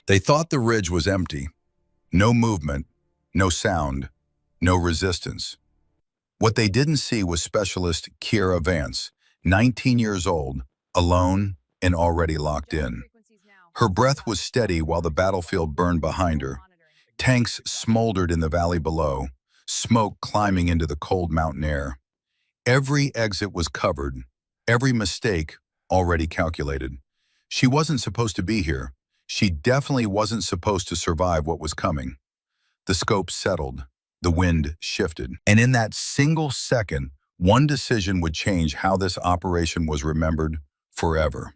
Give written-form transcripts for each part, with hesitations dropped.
They thought the ridge was empty. No movement, no sound, no resistance. What they didn't see was Specialist Kiera Vance, 19 years old, alone and already locked in. Her breath was steady while the battlefield burned behind her. Tanks smoldered in the valley below, smoke climbing into the cold mountain air. Every exit was covered, every mistake already calculated. She wasn't supposed to be here. She definitely wasn't supposed to survive what was coming. The scope settled, the wind shifted, and in that single second, one decision would change how this operation was remembered forever.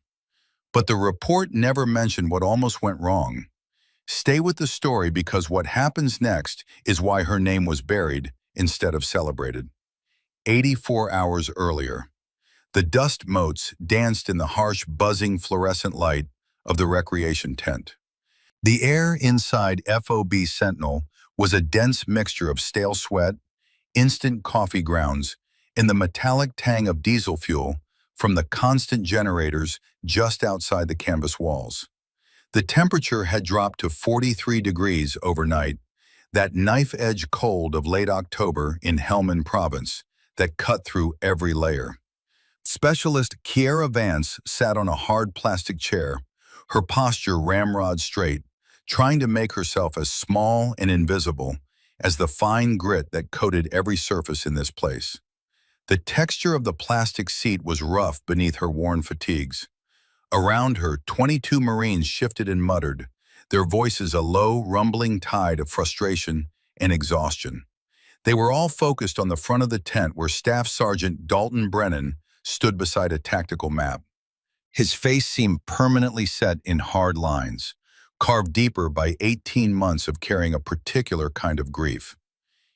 But the report never mentioned what almost went wrong. Stay with the story because what happens next is why her name was buried instead of celebrated. 84 hours earlier, the dust motes danced in the harsh, buzzing fluorescent light of the recreation tent. The air inside FOB Sentinel was a dense mixture of stale sweat, instant coffee grounds, and the metallic tang of diesel fuel from the constant generators just outside the canvas walls. The temperature had dropped to 43 degrees overnight, that knife-edge cold of late October in Helmand Province that cut through every layer. Specialist Kiera Vance sat on a hard plastic chair, her posture ramrod straight, trying to make herself as small and invisible as the fine grit that coated every surface in this place. The texture of the plastic seat was rough beneath her worn fatigues. Around her, 22 Marines shifted and muttered, their voices a low, rumbling tide of frustration and exhaustion. They were all focused on the front of the tent where Staff Sergeant Dalton Brennan stood beside a tactical map. His face seemed permanently set in hard lines, carved deeper by 18 months of carrying a particular kind of grief.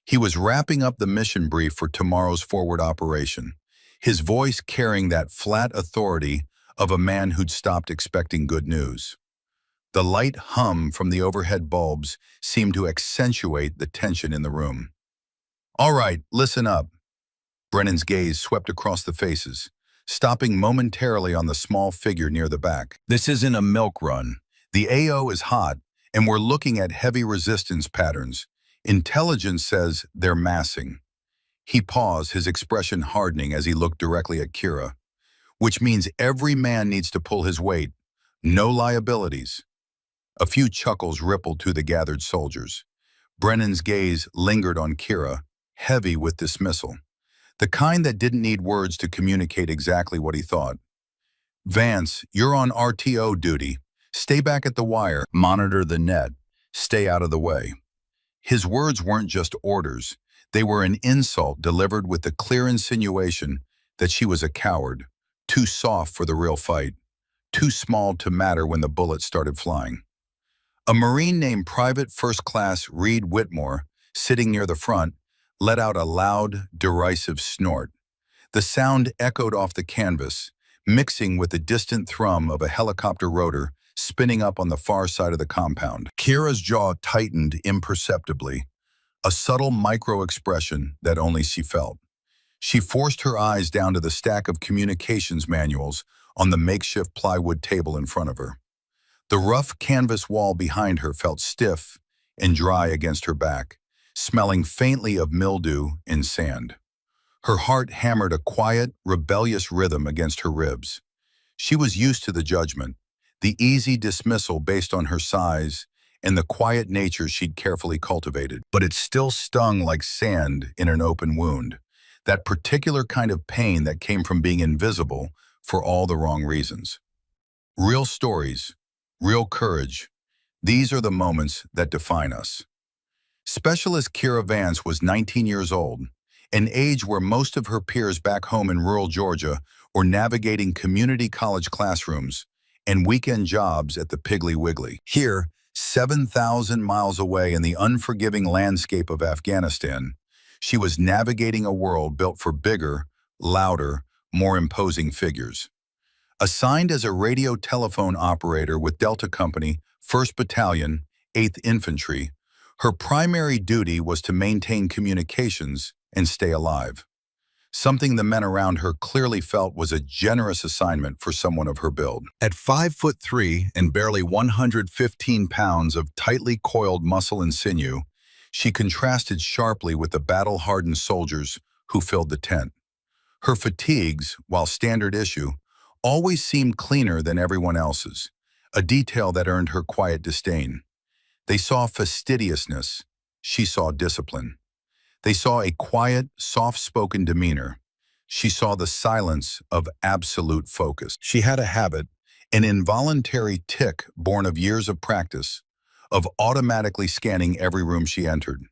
He was wrapping up the mission brief for tomorrow's forward operation, his voice carrying that flat authority of a man who'd stopped expecting good news. The light hum from the overhead bulbs seemed to accentuate the tension in the room. "All right, listen up." Brennan's gaze swept across the faces, stopping momentarily on the small figure near the back. "This isn't a milk run. The AO is hot, and we're looking at heavy resistance patterns. Intelligence says they're massing." He paused, his expression hardening as he looked directly at Kiera. "Which means every man needs to pull his weight. No liabilities." A few chuckles rippled through the gathered soldiers. Brennan's gaze lingered on Kiera, heavy with dismissal, the kind that didn't need words to communicate exactly what he thought. "Vance, you're on RTO duty. Stay back at the wire, monitor the net, stay out of the way." His words weren't just orders. They were an insult delivered with the clear insinuation that she was a coward, too soft for the real fight, too small to matter when the bullets started flying. A Marine named Private First Class Reed Whitmore, sitting near the front, let out a loud, derisive snort. The sound echoed off the canvas, mixing with the distant thrum of a helicopter rotor spinning up on the far side of the compound. Kiera's jaw tightened imperceptibly, a subtle micro-expression that only she felt. She forced her eyes down to the stack of communications manuals on the makeshift plywood table in front of her. The rough canvas wall behind her felt stiff and dry against her back, smelling faintly of mildew and sand. Her heart hammered a quiet, rebellious rhythm against her ribs. She was used to the judgment, the easy dismissal based on her size, and the quiet nature she'd carefully cultivated. But it still stung like sand in an open wound, that particular kind of pain that came from being invisible for all the wrong reasons. Real stories, real courage, these are the moments that define us. Specialist Kiera Vance was 19 years old, an age where most of her peers back home in rural Georgia were navigating community college classrooms and weekend jobs at the Piggly Wiggly. Here, 7,000 miles away in the unforgiving landscape of Afghanistan, she was navigating a world built for bigger, louder, more imposing figures. Assigned as a radio telephone operator with Delta Company, 1st Battalion, 8th Infantry, her primary duty was to maintain communications and stay alive. something the men around her clearly felt was a generous assignment for someone of her build. At 5'3" and barely 115 pounds of tightly coiled muscle and sinew, she contrasted sharply with the battle-hardened soldiers who filled the tent. Her fatigues, while standard issue, always seemed cleaner than everyone else's, a detail that earned her quiet disdain. They saw fastidiousness. She saw discipline. They saw a quiet, soft-spoken demeanor. She saw the silence of absolute focus. She had a habit, an involuntary tic born of years of practice, of automatically scanning every room she entered.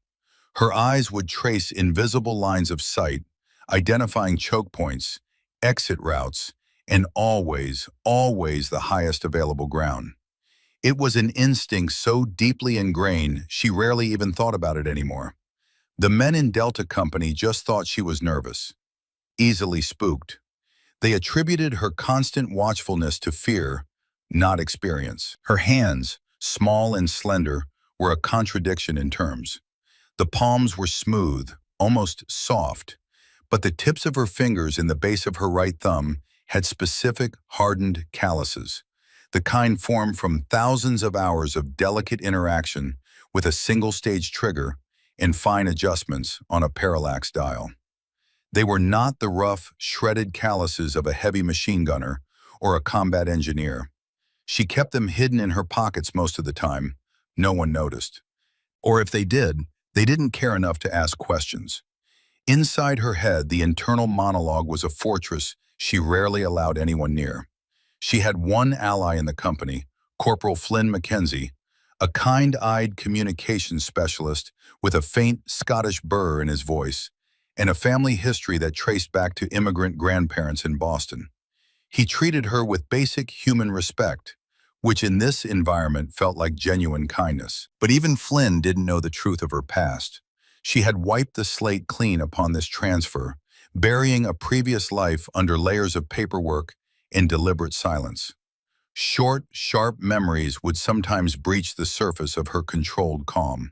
Her eyes would trace invisible lines of sight, identifying choke points, exit routes, and always, always the highest available ground. It was an instinct so deeply ingrained she rarely even thought about it anymore. The men in Delta Company just thought she was nervous, easily spooked. They attributed her constant watchfulness to fear, not experience. Her hands, small and slender, were a contradiction in terms. The palms were smooth, almost soft, but the tips of her fingers and the base of her right thumb had specific, hardened calluses, the kind formed from thousands of hours of delicate interaction with a single-stage trigger and fine adjustments on a parallax dial. They were not the rough, shredded calluses of a heavy machine gunner or a combat engineer. She kept them hidden in her pockets most of the time. No one noticed. Or if they did, they didn't care enough to ask questions. Inside her head, the internal monologue was a fortress she rarely allowed anyone near. She had one ally in the company, Corporal Flynn Mackenzie, a kind-eyed communications specialist with a faint Scottish burr in his voice, and a family history that traced back to immigrant grandparents in Boston. He treated her with basic human respect, which in this environment felt like genuine kindness. But even Flynn didn't know the truth of her past. She had wiped the slate clean upon this transfer, burying a previous life under layers of paperwork and deliberate silence. Short, sharp memories would sometimes breach the surface of her controlled calm.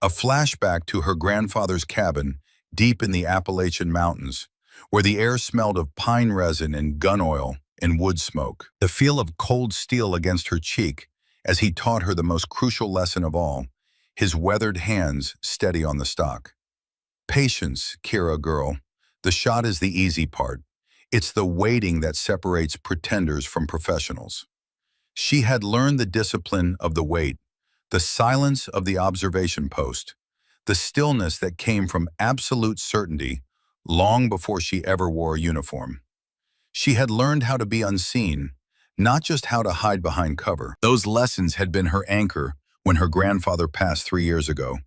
A flashback to her grandfather's cabin deep in the Appalachian Mountains, where the air smelled of pine resin and gun oil and wood smoke. The feel of cold steel against her cheek as he taught her the most crucial lesson of all, his weathered hands steady on the stock. Patience, Kira girl. The shot is the easy part. It's the waiting that separates pretenders from professionals. She had learned the discipline of the wait, the silence of the observation post, the stillness that came from absolute certainty long before she ever wore a uniform. She had learned how to be unseen, not just how to hide behind cover. Those lessons had been her anchor when her grandfather passed 3 years ago,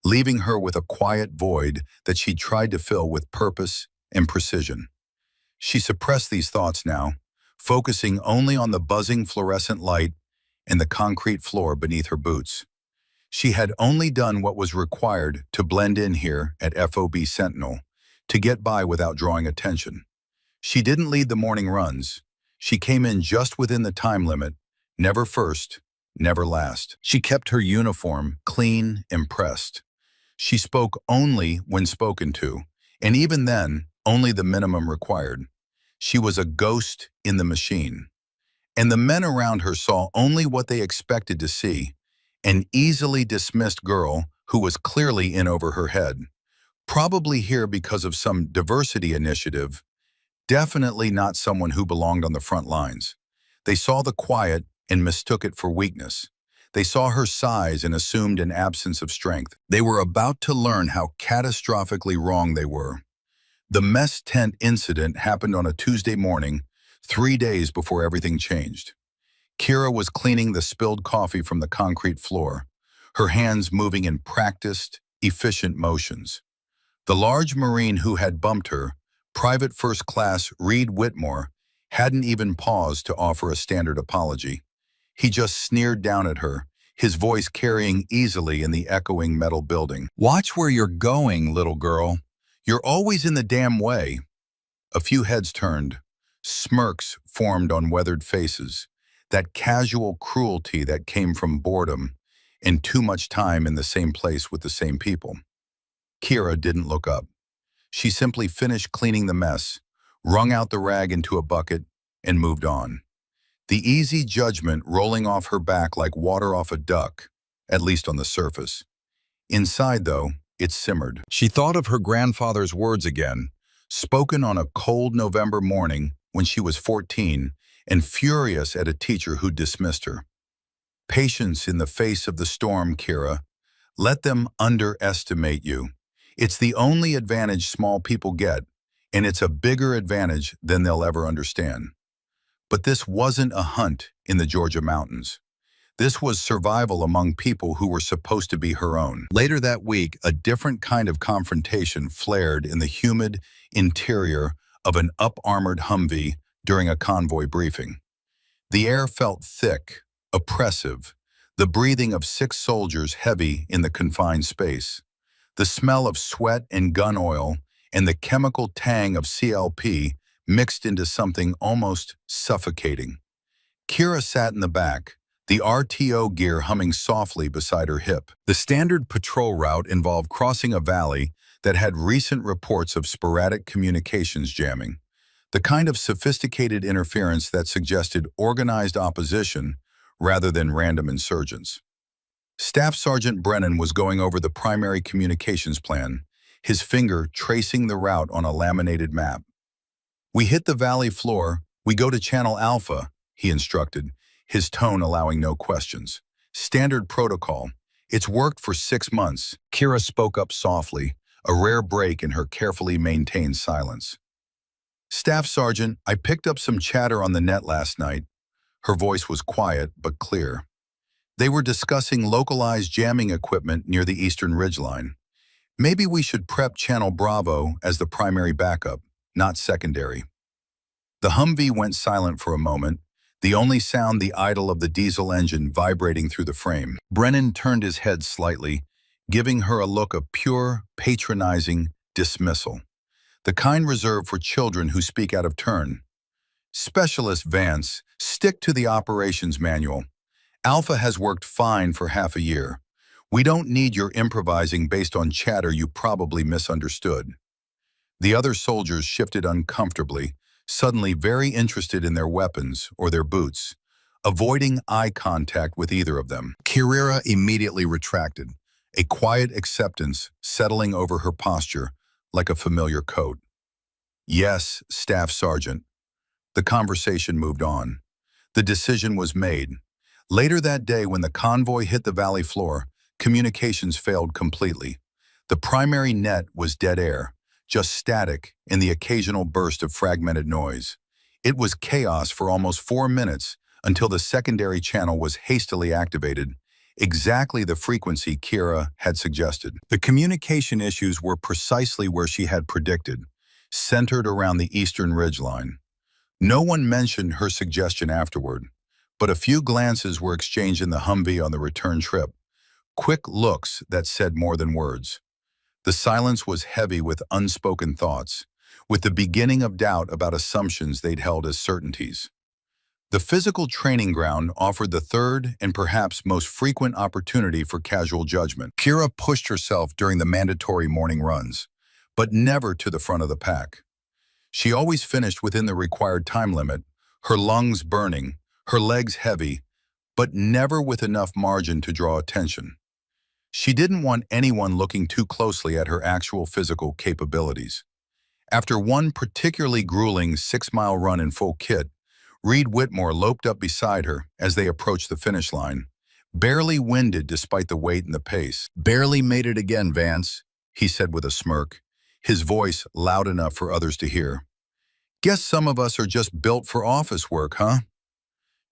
leaving her with a quiet void that she tried to fill with purpose and precision. She suppressed these thoughts now, focusing only on the buzzing fluorescent light and the concrete floor beneath her boots. She had only done what was required to blend in here at FOB Sentinel, to get by without drawing attention. She didn't lead the morning runs. She came in just within the time limit, never first, never last. She kept her uniform clean and pressed. She spoke only when spoken to, and even then, only the minimum required. She was a ghost in the machine. And the men around her saw only what they expected to see, an easily dismissed girl who was clearly in over her head. Probably here because of some diversity initiative, definitely not someone who belonged on the front lines. They saw the quiet and mistook it for weakness. They saw her size and assumed an absence of strength. They were about to learn how catastrophically wrong they were. The mess tent incident happened on a Tuesday morning, 3 days before everything changed. Kira was cleaning the spilled coffee from the concrete floor, her hands moving in practiced, efficient motions. The large Marine who had bumped her, Private First Class Reed Whitmore, hadn't even paused to offer a standard apology. He just sneered down at her, his voice carrying easily in the echoing metal building. "Watch where you're going, little girl. You're always in the damn way." A few heads turned. Smirks formed on weathered faces, that casual cruelty that came from boredom and too much time in the same place with the same people. Kira didn't look up. She simply finished cleaning the mess, wrung out the rag into a bucket, and moved on. The easy judgment rolling off her back like water off a duck, at least on the surface. Inside, though, it simmered. She thought of her grandfather's words again, spoken on a cold November morning when she was 14 and furious at a teacher who dismissed her. Patience in the face of the storm, Kira. Let them underestimate you. It's the only advantage small people get, and it's a bigger advantage than they'll ever understand. But this wasn't a hunt in the Georgia mountains. This was survival among people who were supposed to be her own. Later that week, a different kind of confrontation flared in the humid interior of an up-armored Humvee during a convoy briefing. The air felt thick, oppressive, the breathing of 6 soldiers heavy in the confined space. The smell of sweat and gun oil and the chemical tang of CLP mixed into something almost suffocating. Kira sat in the back, the RTO gear humming softly beside her hip. The standard patrol route involved crossing a valley that had recent reports of sporadic communications jamming, the kind of sophisticated interference that suggested organized opposition rather than random insurgents. Staff Sergeant Brennan was going over the primary communications plan, his finger tracing the route on a laminated map. "We hit the valley floor, we go to Channel Alpha," he instructed, his tone allowing no questions. "Standard protocol. It's worked for 6 months." Kira spoke up softly, a rare break in her carefully maintained silence. "Staff Sergeant, I picked up some chatter on the net last night." Her voice was quiet but clear. "They were discussing localized jamming equipment near the eastern ridgeline. Maybe we should prep Channel Bravo as the primary backup, not secondary." The Humvee went silent for a moment, the only sound the idle of the diesel engine vibrating through the frame. Brennan turned his head slightly, giving her a look of pure, patronizing dismissal, the kind reserved for children who speak out of turn. "Specialist Vance, stick to the operations manual. Alpha has worked fine for half a year. We don't need your improvising based on chatter you probably misunderstood." The other soldiers shifted uncomfortably, suddenly very interested in their weapons or their boots, avoiding eye contact with either of them. Kira immediately retracted, a quiet acceptance settling over her posture like a familiar coat. "Yes, Staff Sergeant." The conversation moved on. The decision was made. Later that day, when the convoy hit the valley floor, communications failed completely. The primary net was dead air, just static and the occasional burst of fragmented noise. It was chaos for almost 4 minutes until the secondary channel was hastily activated, exactly the frequency Kira had suggested. The communication issues were precisely where she had predicted, centered around the eastern ridgeline. No one mentioned her suggestion afterward, but a few glances were exchanged in the Humvee on the return trip, quick looks that said more than words. The silence was heavy with unspoken thoughts, with the beginning of doubt about assumptions they'd held as certainties. The physical training ground offered the third and perhaps most frequent opportunity for casual judgment. Kira pushed herself during the mandatory morning runs, but never to the front of the pack. She always finished within the required time limit, her lungs burning, her legs heavy, but never with enough margin to draw attention. She didn't want anyone looking too closely at her actual physical capabilities. After one particularly grueling 6-mile run in full kit, Reed Whitmore loped up beside her as they approached the finish line, barely winded despite the weight and the pace. "Barely made it again, Vance," he said with a smirk, his voice loud enough for others to hear. "Guess some of us are just built for office work, huh?"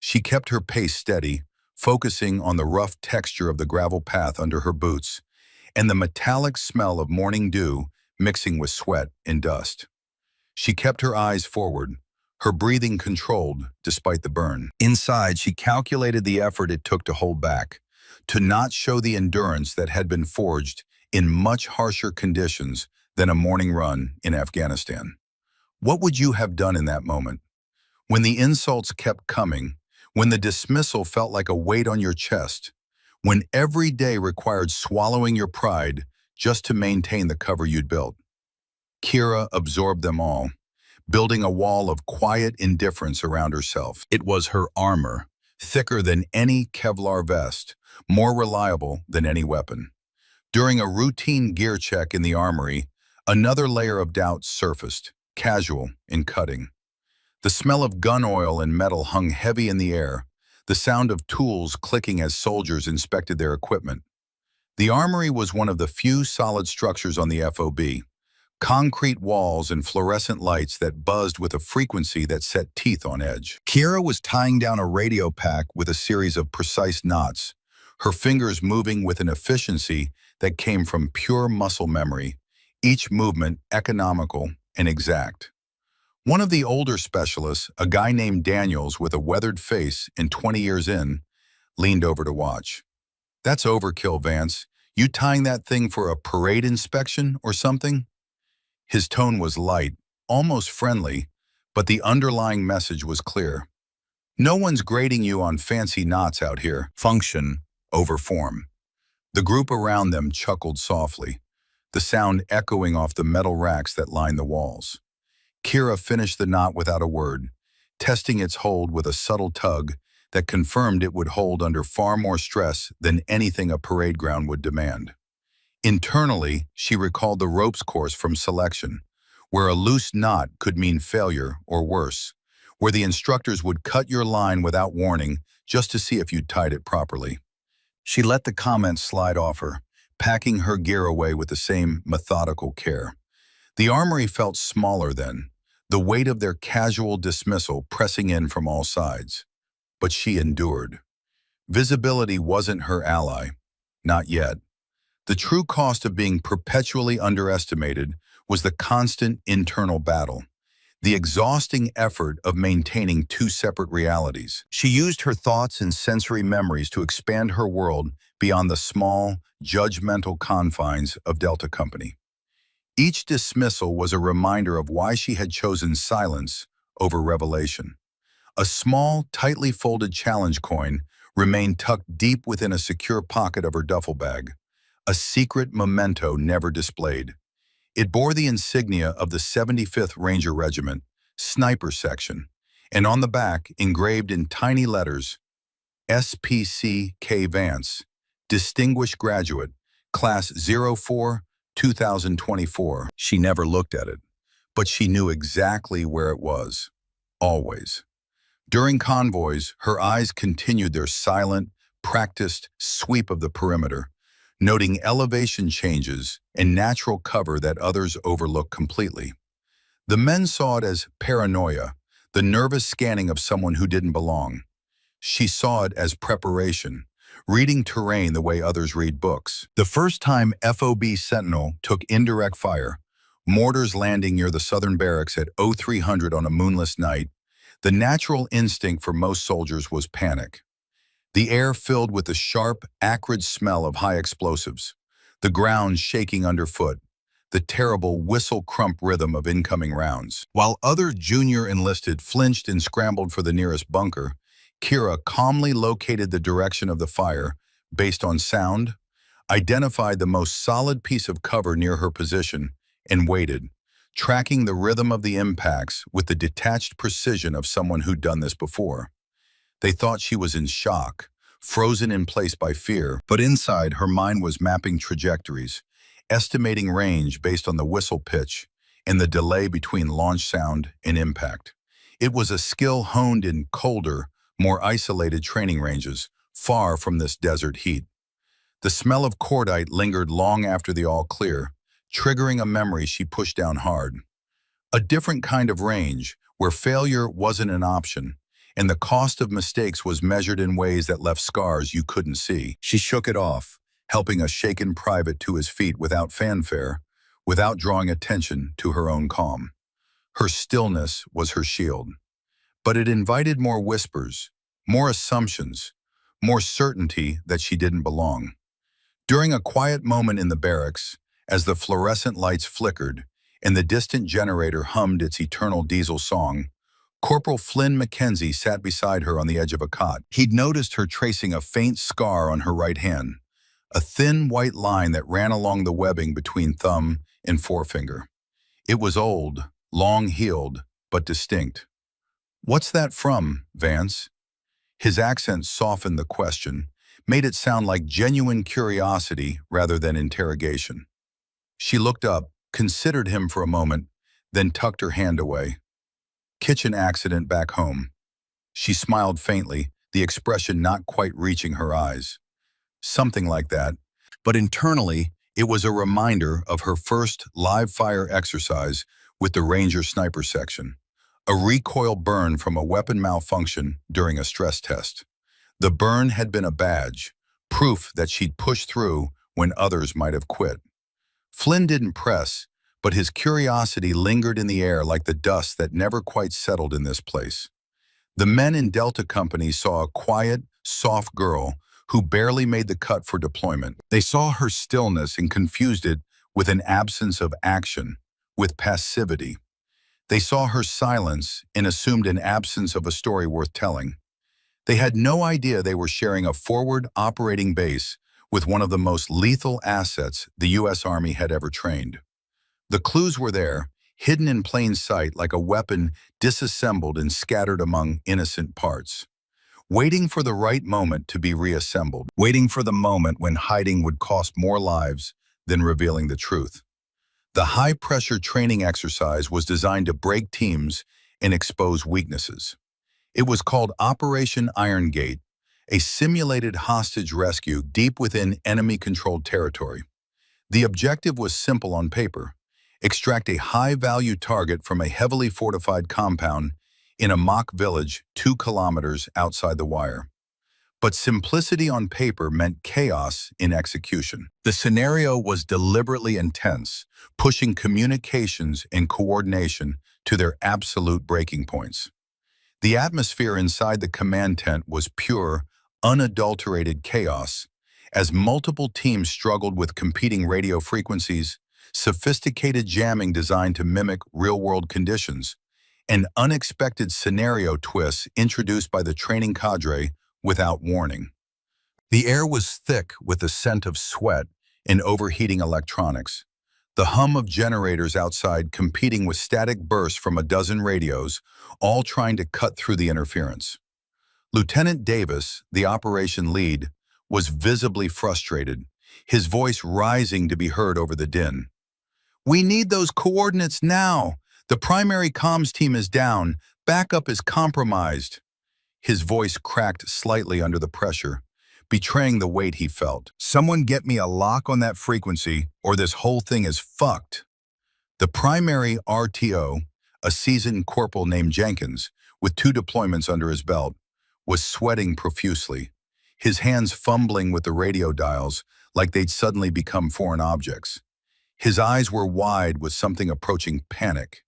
She kept her pace steady, focusing on the rough texture of the gravel path under her boots and the metallic smell of morning dew mixing with sweat and dust. She kept her eyes forward, her breathing controlled despite the burn. Inside, she calculated the effort it took to hold back, to not show the endurance that had been forged in much harsher conditions than a morning run in Afghanistan. What would you have done in that moment? When the insults kept coming, when the dismissal felt like a weight on your chest, when every day required swallowing your pride just to maintain the cover you'd built. Kira absorbed them all, building a wall of quiet indifference around herself. It was her armor, thicker than any Kevlar vest, more reliable than any weapon. During a routine gear check in the armory, another layer of doubt surfaced, casual in cutting. The smell of gun oil and metal hung heavy in the air, the sound of tools clicking as soldiers inspected their equipment. The armory was one of the few solid structures on the FOB, concrete walls and fluorescent lights that buzzed with a frequency that set teeth on edge. Kira was tying down a radio pack with a series of precise knots, her fingers moving with an efficiency that came from pure muscle memory, each movement economical and exact. One of the older specialists, a guy named Daniels with a weathered face and 20 years in, leaned over to watch. "That's overkill, Vance. You tying that thing for a parade inspection or something?" His tone was light, almost friendly, but the underlying message was clear. No one's grading you on fancy knots out here. Function over form. The group around them chuckled softly, the sound echoing off the metal racks that lined the walls. Kira finished the knot without a word, testing its hold with a subtle tug that confirmed it would hold under far more stress than anything a parade ground would demand. Internally, she recalled the ropes course from selection, where a loose knot could mean failure or worse, where the instructors would cut your line without warning just to see if you'd tied it properly. She let the comments slide off her, packing her gear away with the same methodical care. The armory felt smaller then, the weight of their casual dismissal pressing in from all sides. But she endured. Visibility wasn't her ally, not yet. The true cost of being perpetually underestimated was the constant internal battle, the exhausting effort of maintaining two separate realities. She used her thoughts and sensory memories to expand her world beyond the small, judgmental confines of Delta Company. Each dismissal was a reminder of why she had chosen silence over revelation. A small, tightly folded challenge coin remained tucked deep within a secure pocket of her duffel bag, a secret memento never displayed. It bore the insignia of the 75th Ranger Regiment, Sniper Section, and on the back, engraved in tiny letters, SPC K. Vance, Distinguished Graduate, Class 04, 2024. She never looked at it, but she knew exactly where it was, always. During convoys, her eyes continued their silent, practiced sweep of the perimeter, noting elevation changes and natural cover that others overlook completely. The men saw it as paranoia, the nervous scanning of someone who didn't belong. She saw it as preparation, reading terrain the way others read books. The first time FOB Sentinel took indirect fire, mortars landing near the southern barracks at 0300 on a moonless night, the natural instinct for most soldiers was panic. The air filled with the sharp, acrid smell of high explosives, the ground shaking underfoot, the terrible whistle-crump rhythm of incoming rounds. While other junior enlisted flinched and scrambled for the nearest bunker, Kira calmly located the direction of the fire based on sound, identified the most solid piece of cover near her position, and waited, tracking the rhythm of the impacts with the detached precision of someone who'd done this before. They thought she was in shock, frozen in place by fear, but inside her mind was mapping trajectories, estimating range based on the whistle pitch and the delay between launch sound and impact. It was a skill honed in colder, more isolated training ranges, far from this desert heat. The smell of cordite lingered long after the all clear, triggering a memory she pushed down hard. A different kind of range, where failure wasn't an option, and the cost of mistakes was measured in ways that left scars you couldn't see. She shook it off, helping a shaken private to his feet without fanfare, without drawing attention to her own calm. Her stillness was her shield. But it invited more whispers, more assumptions, more certainty that she didn't belong. During a quiet moment in the barracks, as the fluorescent lights flickered and the distant generator hummed its eternal diesel song, Corporal Flynn Mackenzie sat beside her on the edge of a cot. He'd noticed her tracing a faint scar on her right hand, a thin white line that ran along the webbing between thumb and forefinger. It was old, long-heeled, but distinct. "What's that from, Vance?" His accent softened the question, made it sound like genuine curiosity rather than interrogation. She looked up, considered him for a moment, then tucked her hand away. "Kitchen accident back home." She smiled faintly, the expression not quite reaching her eyes. Something like that. But internally, it was a reminder of her first live-fire exercise with the Ranger Sniper Section. A recoil burn from a weapon malfunction during a stress test. The burn had been a badge, proof that she'd pushed through when others might have quit. Flynn didn't press, but his curiosity lingered in the air like the dust that never quite settled in this place. The men in Delta Company saw a quiet, soft girl who barely made the cut for deployment. They saw her stillness and confused it with an absence of action, with passivity. They saw her silence and assumed an absence of a story worth telling. They had no idea they were sharing a forward operating base with one of the most lethal assets the U.S. Army had ever trained. The clues were there, hidden in plain sight like a weapon disassembled and scattered among innocent parts. Waiting for the right moment to be reassembled. Waiting for the moment when hiding would cost more lives than revealing the truth. The high-pressure training exercise was designed to break teams and expose weaknesses. It was called Operation Iron Gate, a simulated hostage rescue deep within enemy-controlled territory. The objective was simple on paper: extract a high-value target from a heavily fortified compound in a mock village 2 kilometers outside the wire. But simplicity on paper meant chaos in execution. The scenario was deliberately intense, pushing communications and coordination to their absolute breaking points. The atmosphere inside the command tent was pure, unadulterated chaos, as multiple teams struggled with competing radio frequencies, sophisticated jamming designed to mimic real-world conditions, and unexpected scenario twists introduced by the training cadre without warning. The air was thick with the scent of sweat and overheating electronics. The hum of generators outside competing with static bursts from a dozen radios, all trying to cut through the interference. Lieutenant Davis, the operation lead, was visibly frustrated, his voice rising to be heard over the din. "We need those coordinates now. The primary comms team is down. Backup is compromised." His voice cracked slightly under the pressure, betraying the weight he felt. "Someone get me a lock on that frequency, or this whole thing is fucked." The primary RTO, a seasoned corporal named Jenkins, with 2 deployments under his belt, was sweating profusely, his hands fumbling with the radio dials like they'd suddenly become foreign objects. His eyes were wide with something approaching panic.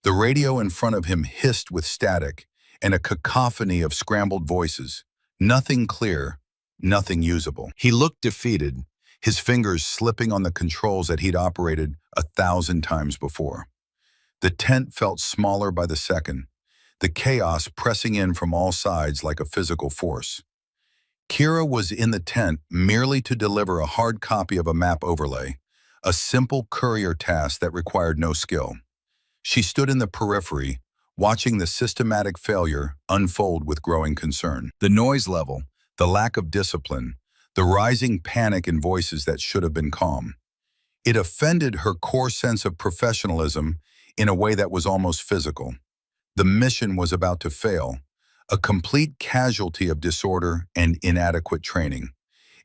The radio in front of him hissed with static and a cacophony of scrambled voices. Nothing clear, nothing usable. He looked defeated, his fingers slipping on the controls that he'd operated 1,000 times before. The tent felt smaller by the second, the chaos pressing in from all sides like a physical force. Kira was in the tent merely to deliver a hard copy of a map overlay, a simple courier task that required no skill. She stood in the periphery, watching the systematic failure unfold with growing concern. The noise level, the lack of discipline, the rising panic in voices that should have been calm. It offended her core sense of professionalism in a way that was almost physical. The mission was about to fail, a complete casualty of disorder and inadequate training.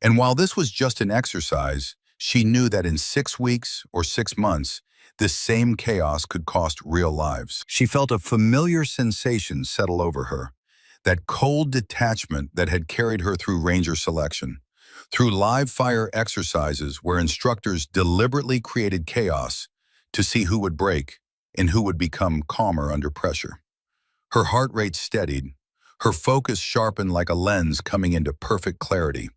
And while this was just an exercise, she knew that in 6 weeks or 6 months, this same chaos could cost real lives. She felt a familiar sensation settle over her, that cold detachment that had carried her through Ranger selection, through live-fire exercises where instructors deliberately created chaos to see who would break and who would become calmer under pressure. Her heart rate steadied, her focus sharpened like a lens coming into perfect clarity.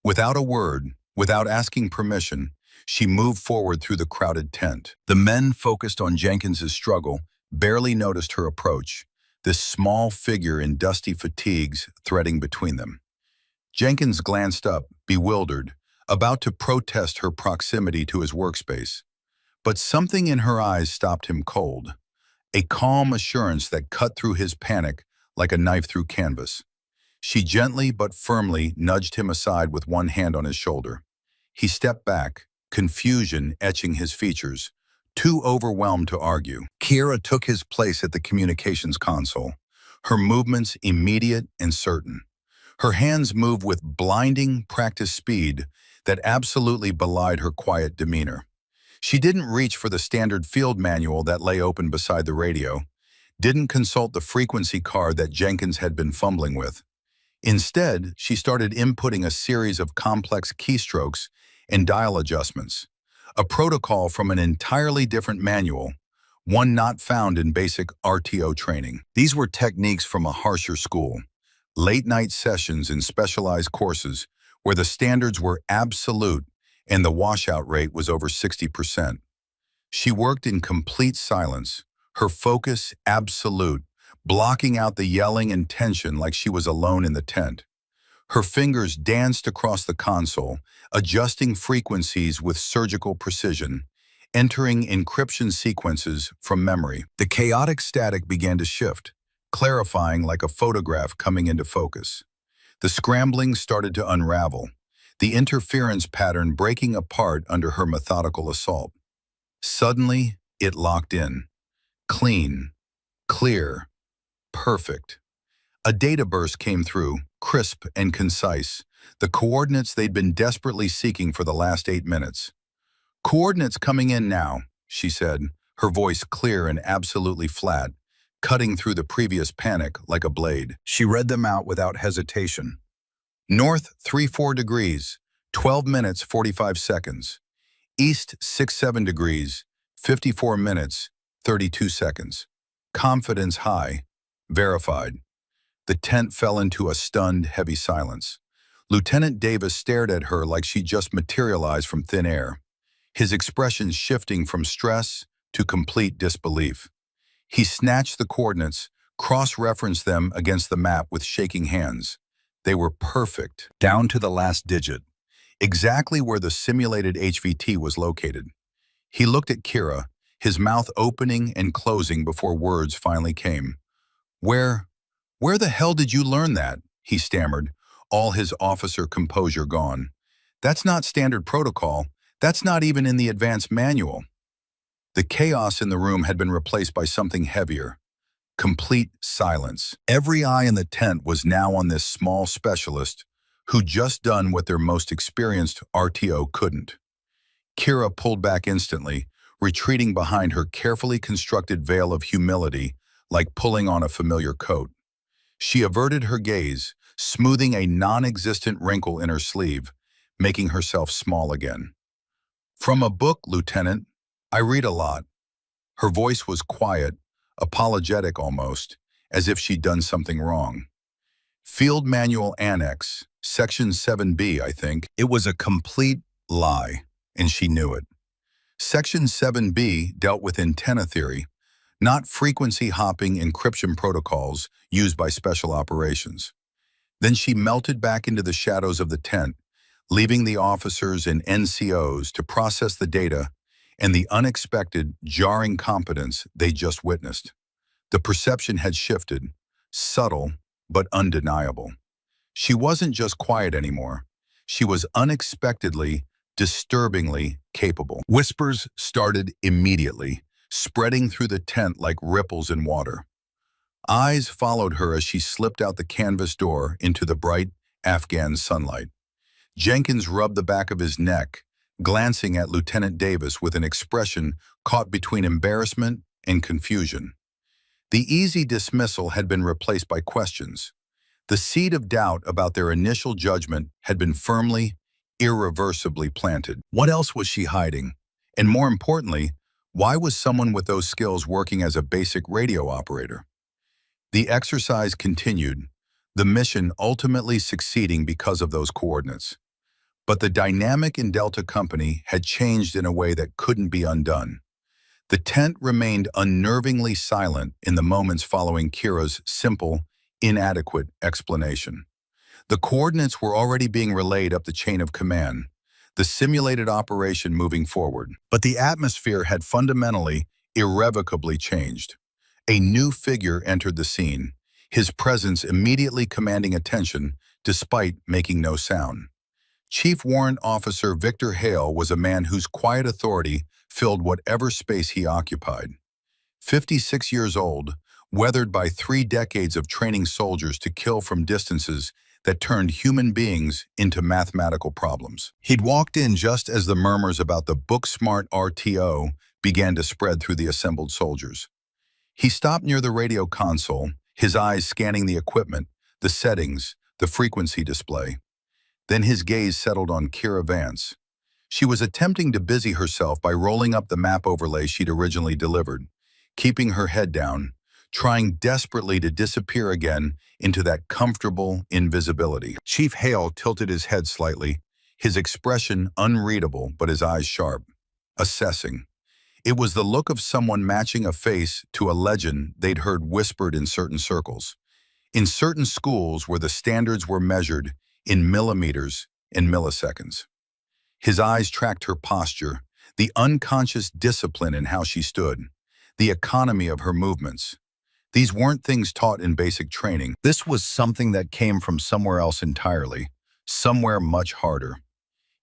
Without a word, without asking permission, she moved forward through the crowded tent. The men focused on Jenkins's struggle barely noticed her approach, this small figure in dusty fatigues threading between them. Jenkins glanced up, bewildered, about to protest her proximity to his workspace. But something in her eyes stopped him cold, a calm assurance that cut through his panic like a knife through canvas. She gently but firmly nudged him aside with one hand on his shoulder. He stepped back, confusion etching his features, too overwhelmed to argue. Kira took his place at the communications console, her movements immediate and certain. Her hands moved with blinding practice speed that absolutely belied her quiet demeanor. She didn't reach for the standard field manual that lay open beside the radio, didn't consult the frequency card that Jenkins had been fumbling with. Instead, she started inputting a series of complex keystrokes and dial adjustments, a protocol from an entirely different manual, one not found in basic RTO training. These were techniques from a harsher school, late-night sessions in specialized courses where the standards were absolute and the washout rate was over 60%. She worked in complete silence, her focus absolute, blocking out the yelling and tension like she was alone in the tent. Her fingers danced across the console, adjusting frequencies with surgical precision, entering encryption sequences from memory. The chaotic static began to shift, clarifying like a photograph coming into focus. The scrambling started to unravel, the interference pattern breaking apart under her methodical assault. Suddenly, it locked in. Clean, clear, perfect. A data burst came through, crisp and concise, the coordinates they'd been desperately seeking for the last 8 minutes. "Coordinates coming in now," she said, her voice clear and absolutely flat, cutting through the previous panic like a blade. She read them out without hesitation. North 34 degrees, 12 minutes 45 seconds. East 67 degrees, 54 minutes 32 seconds. Confidence high, verified. The tent fell into a stunned, heavy silence. Lieutenant Davis stared at her like she just materialized from thin air, his expression shifting from stress to complete disbelief. He snatched the coordinates, cross-referenced them against the map with shaking hands. They were perfect, down to the last digit, exactly where the simulated HVT was located. He looked at Kira, his mouth opening and closing before words finally came. Where the hell did you learn that?" he stammered, all his officer composure gone. "That's not standard protocol. That's not even in the advanced manual." The chaos in the room had been replaced by something heavier. Complete silence. Every eye in the tent was now on this small specialist who'd just done what their most experienced RTO couldn't. Kira pulled back instantly, retreating behind her carefully constructed veil of humility like pulling on a familiar coat. She averted her gaze, smoothing a non-existent wrinkle in her sleeve, making herself small again. "From a book, Lieutenant. I read a lot." Her voice was quiet, apologetic almost, as if she'd done something wrong. "Field Manual Annex, Section 7B, I think." It was a complete lie, and she knew it. Section 7B dealt with antenna theory, not frequency-hopping encryption protocols used by special operations. Then she melted back into the shadows of the tent, leaving the officers and NCOs to process the data and the unexpected, jarring competence they just witnessed. The perception had shifted, subtle but undeniable. She wasn't just quiet anymore. She was unexpectedly, disturbingly capable. Whispers started immediately, spreading through the tent like ripples in water. Eyes followed her as she slipped out the canvas door into the bright Afghan sunlight. Jenkins rubbed the back of his neck, glancing at Lieutenant Davis with an expression caught between embarrassment and confusion. The easy dismissal had been replaced by questions. The seed of doubt about their initial judgment had been firmly, irreversibly planted. What else was she hiding? And more importantly, why was someone with those skills working as a basic radio operator? The exercise continued, the mission ultimately succeeding because of those coordinates. But the dynamic in Delta Company had changed in a way that couldn't be undone. The tent remained unnervingly silent in the moments following Kira's simple, inadequate explanation. The coordinates were already being relayed up the chain of command, the simulated operation moving forward. But the atmosphere had fundamentally, irrevocably changed. A new figure entered the scene, his presence immediately commanding attention despite making no sound. Chief Warrant Officer Victor Hale was a man whose quiet authority filled whatever space he occupied. 56 years old, weathered by 3 decades of training soldiers to kill from distances that turned human beings into mathematical problems. He'd walked in just as the murmurs about the book-smart RTO began to spread through the assembled soldiers. He stopped near the radio console, his eyes scanning the equipment, the settings, the frequency display. Then his gaze settled on Kira Vance. She was attempting to busy herself by rolling up the map overlay she'd originally delivered, keeping her head down, trying desperately to disappear again into that comfortable invisibility. Chief Hale tilted his head slightly, his expression unreadable but his eyes sharp, assessing. It was the look of someone matching a face to a legend they'd heard whispered in certain circles. In certain schools where the standards were measured in millimeters and milliseconds. His eyes tracked her posture, the unconscious discipline in how she stood, the economy of her movements. These weren't things taught in basic training. This was something that came from somewhere else entirely, somewhere much harder.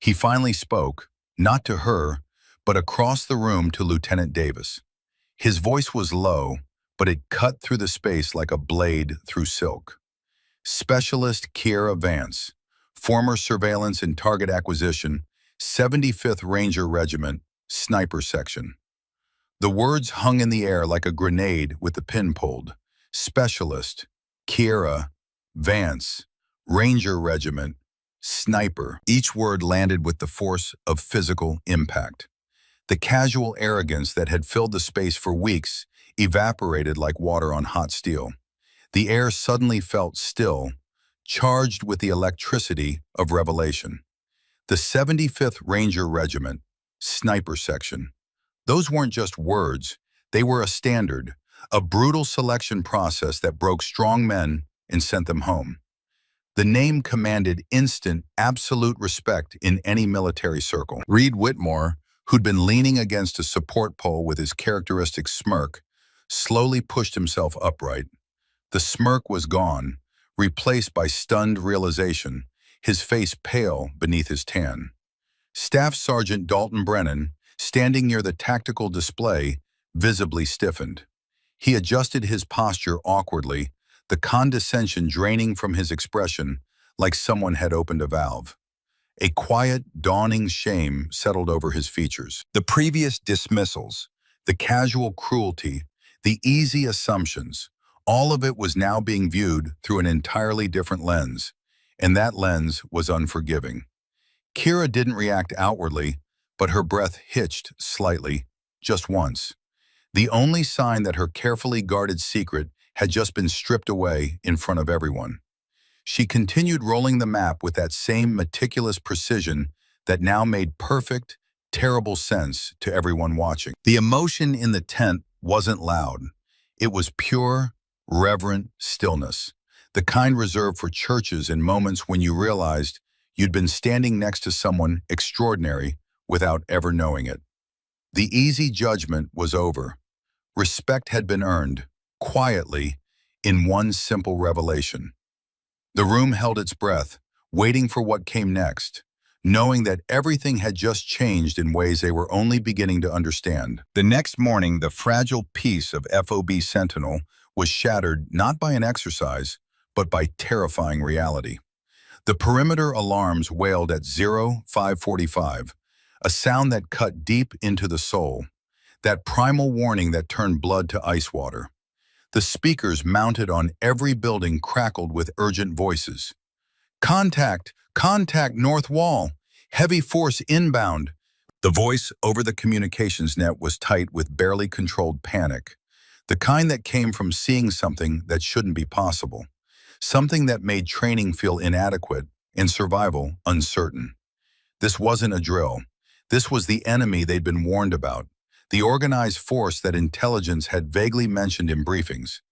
He finally spoke, not to her, but across the room to Lieutenant Davis. His voice was low, but it cut through the space like a blade through silk. Specialist Kira Vance, former Surveillance and Target Acquisition, 75th Ranger Regiment, Sniper Section. The words hung in the air like a grenade with the pin pulled. Specialist, Kira, Vance, Ranger Regiment, Sniper. Each word landed with the force of physical impact. The casual arrogance that had filled the space for weeks evaporated like water on hot steel. The air suddenly felt still, charged with the electricity of revelation. The 75th Ranger Regiment, Sniper Section. Those weren't just words, they were a standard, a brutal selection process that broke strong men and sent them home. The name commanded instant, absolute respect in any military circle. Reed Whitmore, who'd been leaning against a support pole with his characteristic smirk, slowly pushed himself upright. The smirk was gone, replaced by stunned realization, his face pale beneath his tan. Staff Sergeant Dalton Brennan, standing near the tactical display, visibly stiffened. He adjusted his posture awkwardly, the condescension draining from his expression like someone had opened a valve. A quiet, dawning shame settled over his features. The previous dismissals, the casual cruelty, the easy assumptions, all of it was now being viewed through an entirely different lens, and that lens was unforgiving. Kira didn't react outwardly, but her breath hitched slightly, just once. The only sign that her carefully guarded secret had just been stripped away in front of everyone. She continued rolling the map with that same meticulous precision that now made perfect, terrible sense to everyone watching. The emotion in the tent wasn't loud. It was pure, reverent stillness, the kind reserved for churches in moments when you realized you'd been standing next to someone extraordinary without ever knowing it. The easy judgment was over. Respect had been earned, quietly, in one simple revelation. The room held its breath, waiting for what came next, knowing that everything had just changed in ways they were only beginning to understand. The next morning, the fragile peace of FOB Sentinel was shattered not by an exercise, but by terrifying reality. The perimeter alarms wailed at 0545, a sound that cut deep into the soul, that primal warning that turned blood to ice water. The speakers mounted on every building crackled with urgent voices. Contact! Contact North Wall! Heavy force inbound! The voice over the communications net was tight with barely controlled panic, the kind that came from seeing something that shouldn't be possible, something that made training feel inadequate and survival uncertain. This wasn't a drill. This was the enemy they'd been warned about, the organized force that intelligence had vaguely mentioned in briefings,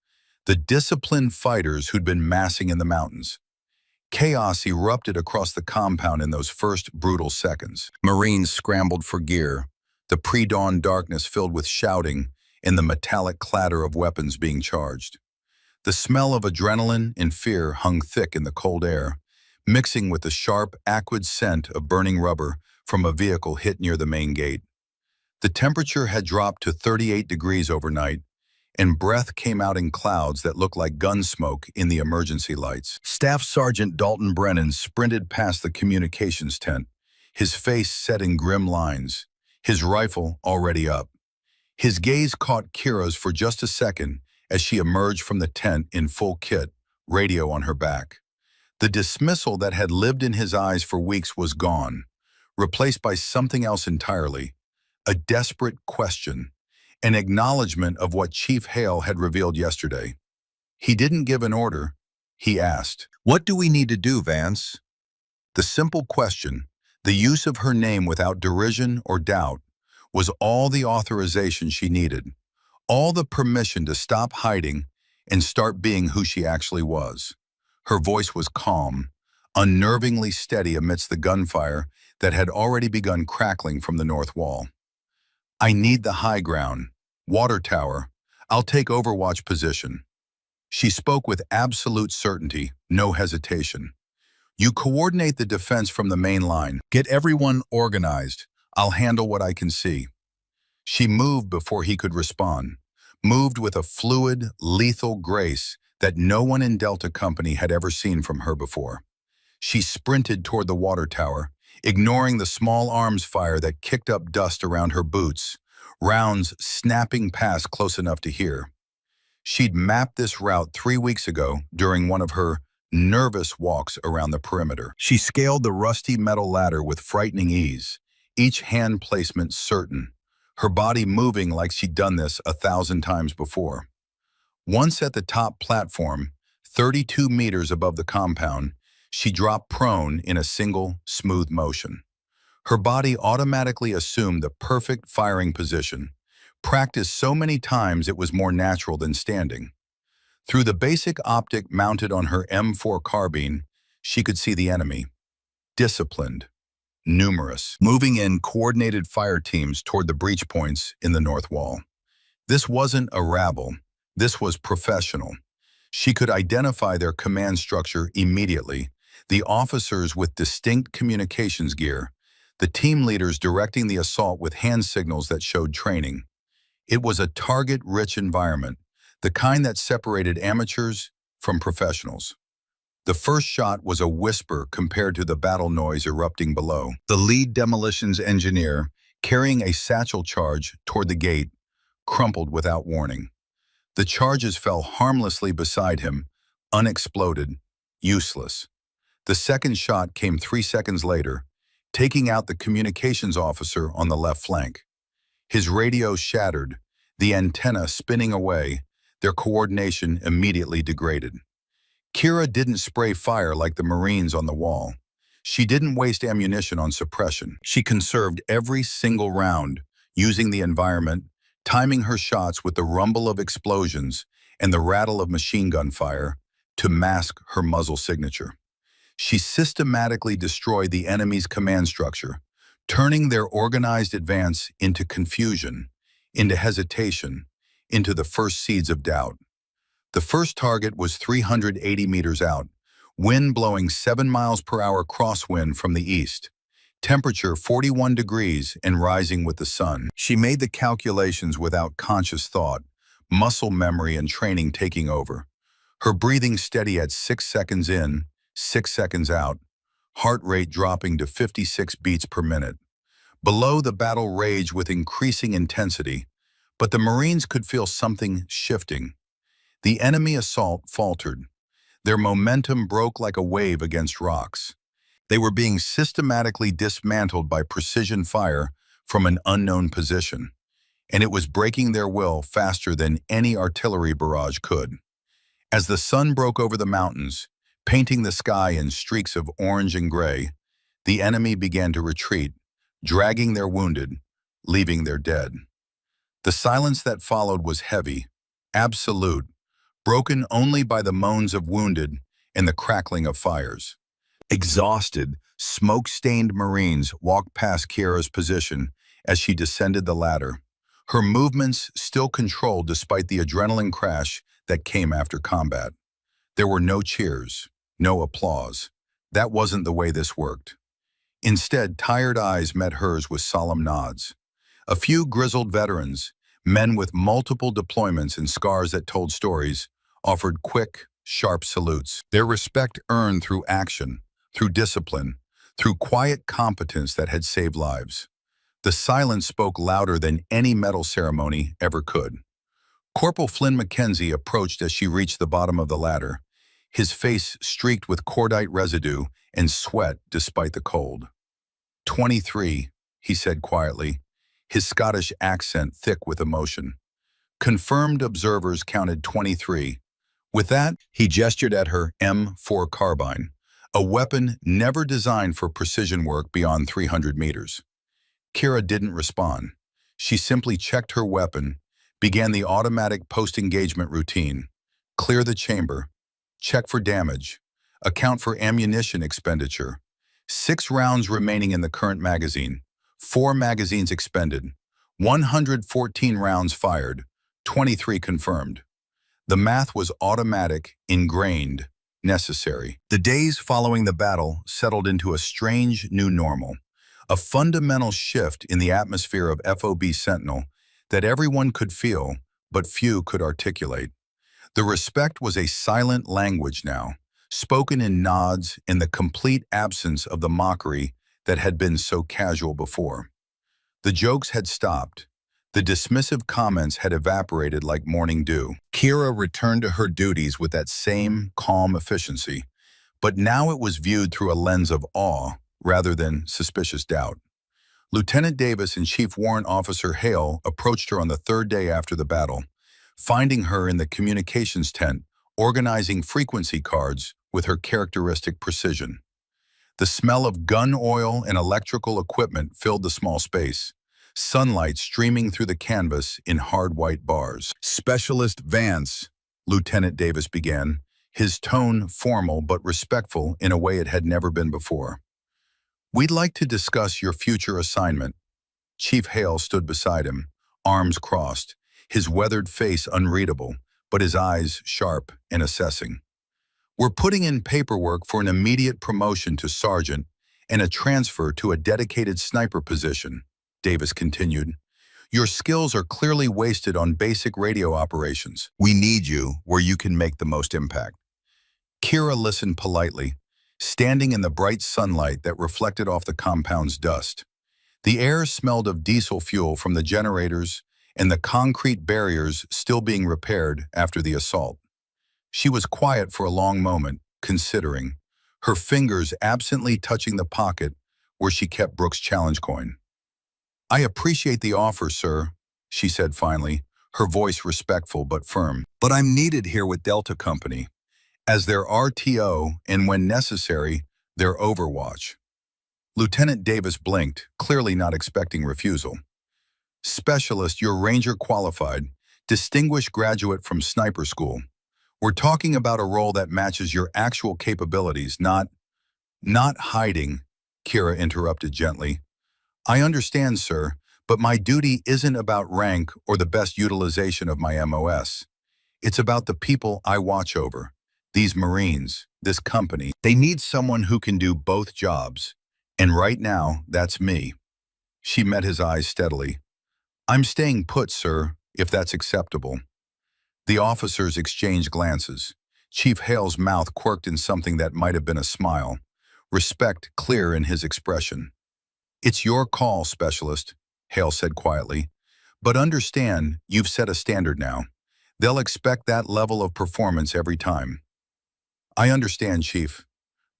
the disciplined fighters who'd been massing in the mountains. Chaos erupted across the compound in those first brutal seconds. Marines scrambled for gear, the pre-dawn darkness filled with shouting and the metallic clatter of weapons being charged. The smell of adrenaline and fear hung thick in the cold air, mixing with the sharp, acrid scent of burning rubber from a vehicle hit near the main gate. The temperature had dropped to 38 degrees overnight, and breath came out in clouds that looked like gun smoke in the emergency lights. Staff Sergeant Dalton Brennan sprinted past the communications tent, his face set in grim lines, his rifle already up. His gaze caught Kira's for just a second as she emerged from the tent in full kit, radio on her back. The dismissal that had lived in his eyes for weeks was gone, replaced by something else entirely, a desperate question, an acknowledgement of what Chief Hale had revealed yesterday. He didn't give an order, he asked, "What do we need to do, Vance?" The simple question, the use of her name without derision or doubt, was all the authorization she needed, all the permission to stop hiding and start being who she actually was. Her voice was calm, unnervingly steady amidst the gunfire that had already begun crackling from the north wall. "I need the high ground. Water tower. I'll take overwatch position." She spoke with absolute certainty, no hesitation. "You coordinate the defense from the main line. Get everyone organized. I'll handle what I can see." She moved before he could respond, moved with a fluid, lethal grace that no one in Delta Company had ever seen from her before. She sprinted toward the water tower, ignoring the small arms fire that kicked up dust around her boots, rounds snapping past close enough to hear. She'd mapped this route 3 weeks ago during one of her nervous walks around the perimeter. She scaled the rusty metal ladder with frightening ease, each hand placement certain, her body moving like she'd done this 1,000 times before. Once at the top platform, 32 meters above the compound, she dropped prone in a single, smooth motion. Her body automatically assumed the perfect firing position, practiced so many times it was more natural than standing. Through the basic optic mounted on her M4 carbine, she could see the enemy. Disciplined, numerous, moving in coordinated fire teams toward the breach points in the north wall. This wasn't a rabble. This was professional. She could identify their command structure immediately, the officers with distinct communications gear, the team leaders directing the assault with hand signals that showed training. It was a target-rich environment, the kind that separated amateurs from professionals. The first shot was a whisper compared to the battle noise erupting below. The lead demolitions engineer, carrying a satchel charge toward the gate, crumpled without warning. The charges fell harmlessly beside him, unexploded, useless. The second shot came 3 seconds later, taking out the communications officer on the left flank. His radio shattered, the antenna spinning away, their coordination immediately degraded. Kira didn't spray fire like the Marines on the wall. She didn't waste ammunition on suppression. She conserved every single round, using the environment, timing her shots with the rumble of explosions and the rattle of machine gun fire to mask her muzzle signature. She systematically destroyed the enemy's command structure, turning their organized advance into confusion, into hesitation, into the first seeds of doubt. The first target was 380 meters out, wind blowing 7 miles per hour crosswind from the east, temperature 41 degrees and rising with the sun. She made the calculations without conscious thought, muscle memory and training taking over. Her breathing steady at 6 seconds in, 6 seconds out, heart rate dropping to 56 beats per minute. Below, the battle raged with increasing intensity, but the Marines could feel something shifting. The enemy assault faltered. Their momentum broke like a wave against rocks. They were being systematically dismantled by precision fire from an unknown position, and it was breaking their will faster than any artillery barrage could. As the sun broke over the mountains, painting the sky in streaks of orange and gray, the enemy began to retreat, dragging their wounded, leaving their dead. The silence that followed was heavy, absolute, broken only by the moans of wounded and the crackling of fires. Exhausted, smoke-stained Marines walked past Kiera's position as she descended the ladder, her movements still controlled despite the adrenaline crash that came after combat. There were no cheers, no applause. That wasn't the way this worked. Instead, tired eyes met hers with solemn nods. A few grizzled veterans, men with multiple deployments and scars that told stories, offered quick, sharp salutes. Their respect earned through action, through discipline, through quiet competence that had saved lives. The silence spoke louder than any medal ceremony ever could. Corporal Flynn McKenzie approached as she reached the bottom of the ladder, his face streaked with cordite residue and sweat despite the cold. 23, he said quietly, his Scottish accent thick with emotion. Confirmed observers counted 23. With that, he gestured at her M4 carbine, a weapon never designed for precision work beyond 300 meters. Kiera didn't respond. She simply checked her weapon, began the automatic post-engagement routine. Clear the chamber, check for damage, account for ammunition expenditure. 6 rounds remaining in the current magazine, 4 magazines expended, 114 rounds fired, 23 confirmed. The math was automatic, ingrained, necessary. The days following the battle settled into a strange new normal, a fundamental shift in the atmosphere of FOB Sentinel that everyone could feel, but few could articulate. The respect was a silent language now, spoken in nods in the complete absence of the mockery that had been so casual before. The jokes had stopped. The dismissive comments had evaporated like morning dew. Kiera returned to her duties with that same calm efficiency, but now it was viewed through a lens of awe rather than suspicious doubt. Lieutenant Davis and Chief Warrant Officer Hale approached her on the 3rd day after the battle, finding her in the communications tent, organizing frequency cards with her characteristic precision. The smell of gun oil and electrical equipment filled the small space, sunlight streaming through the canvas in hard white bars. "Specialist Vance," Lieutenant Davis began, his tone formal but respectful in a way it had never been before. "We'd like to discuss your future assignment." Chief Hale stood beside him, arms crossed, his weathered face unreadable, but his eyes sharp and assessing. "We're putting in paperwork for an immediate promotion to sergeant and a transfer to a dedicated sniper position," Davis continued. "Your skills are clearly wasted on basic radio operations. We need you where you can make the most impact." Kiera listened politely, standing in the bright sunlight that reflected off the compound's dust. The air smelled of diesel fuel from the generators and the concrete barriers still being repaired after the assault. She was quiet for a long moment, considering, her fingers absently touching the pocket where she kept Brooks' challenge coin. "I appreciate the offer, sir," she said finally, her voice respectful but firm. "But I'm needed here with Delta Company, as their RTO and, when necessary, their overwatch." Lieutenant Davis blinked, clearly not expecting refusal. "Specialist, you're Ranger qualified, distinguished graduate from sniper school. We're talking about a role that matches your actual capabilities, not hiding," Kiera interrupted gently. "I understand, sir, but my duty isn't about rank or the best utilization of my MOS. It's about the people I watch over, these Marines, this company. They need someone who can do both jobs, and right now, that's me." She met his eyes steadily. "I'm staying put, sir, if that's acceptable." The officers exchanged glances. Chief Hale's mouth quirked in something that might have been a smile, respect clear in his expression. "It's your call, Specialist," Hale said quietly. "But understand, you've set a standard now. They'll expect that level of performance every time." "I understand, Chief."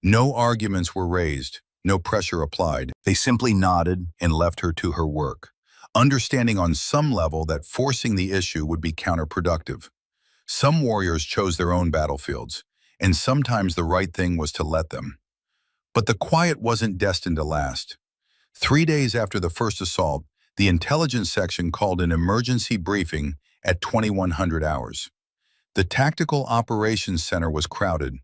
No arguments were raised, no pressure applied. They simply nodded and left her to her work, understanding on some level that forcing the issue would be counterproductive. Some warriors chose their own battlefields, and sometimes the right thing was to let them. But the quiet wasn't destined to last. 3 days after the first assault, the intelligence section called an emergency briefing at 2100 hours. The Tactical Operations Center was crowded.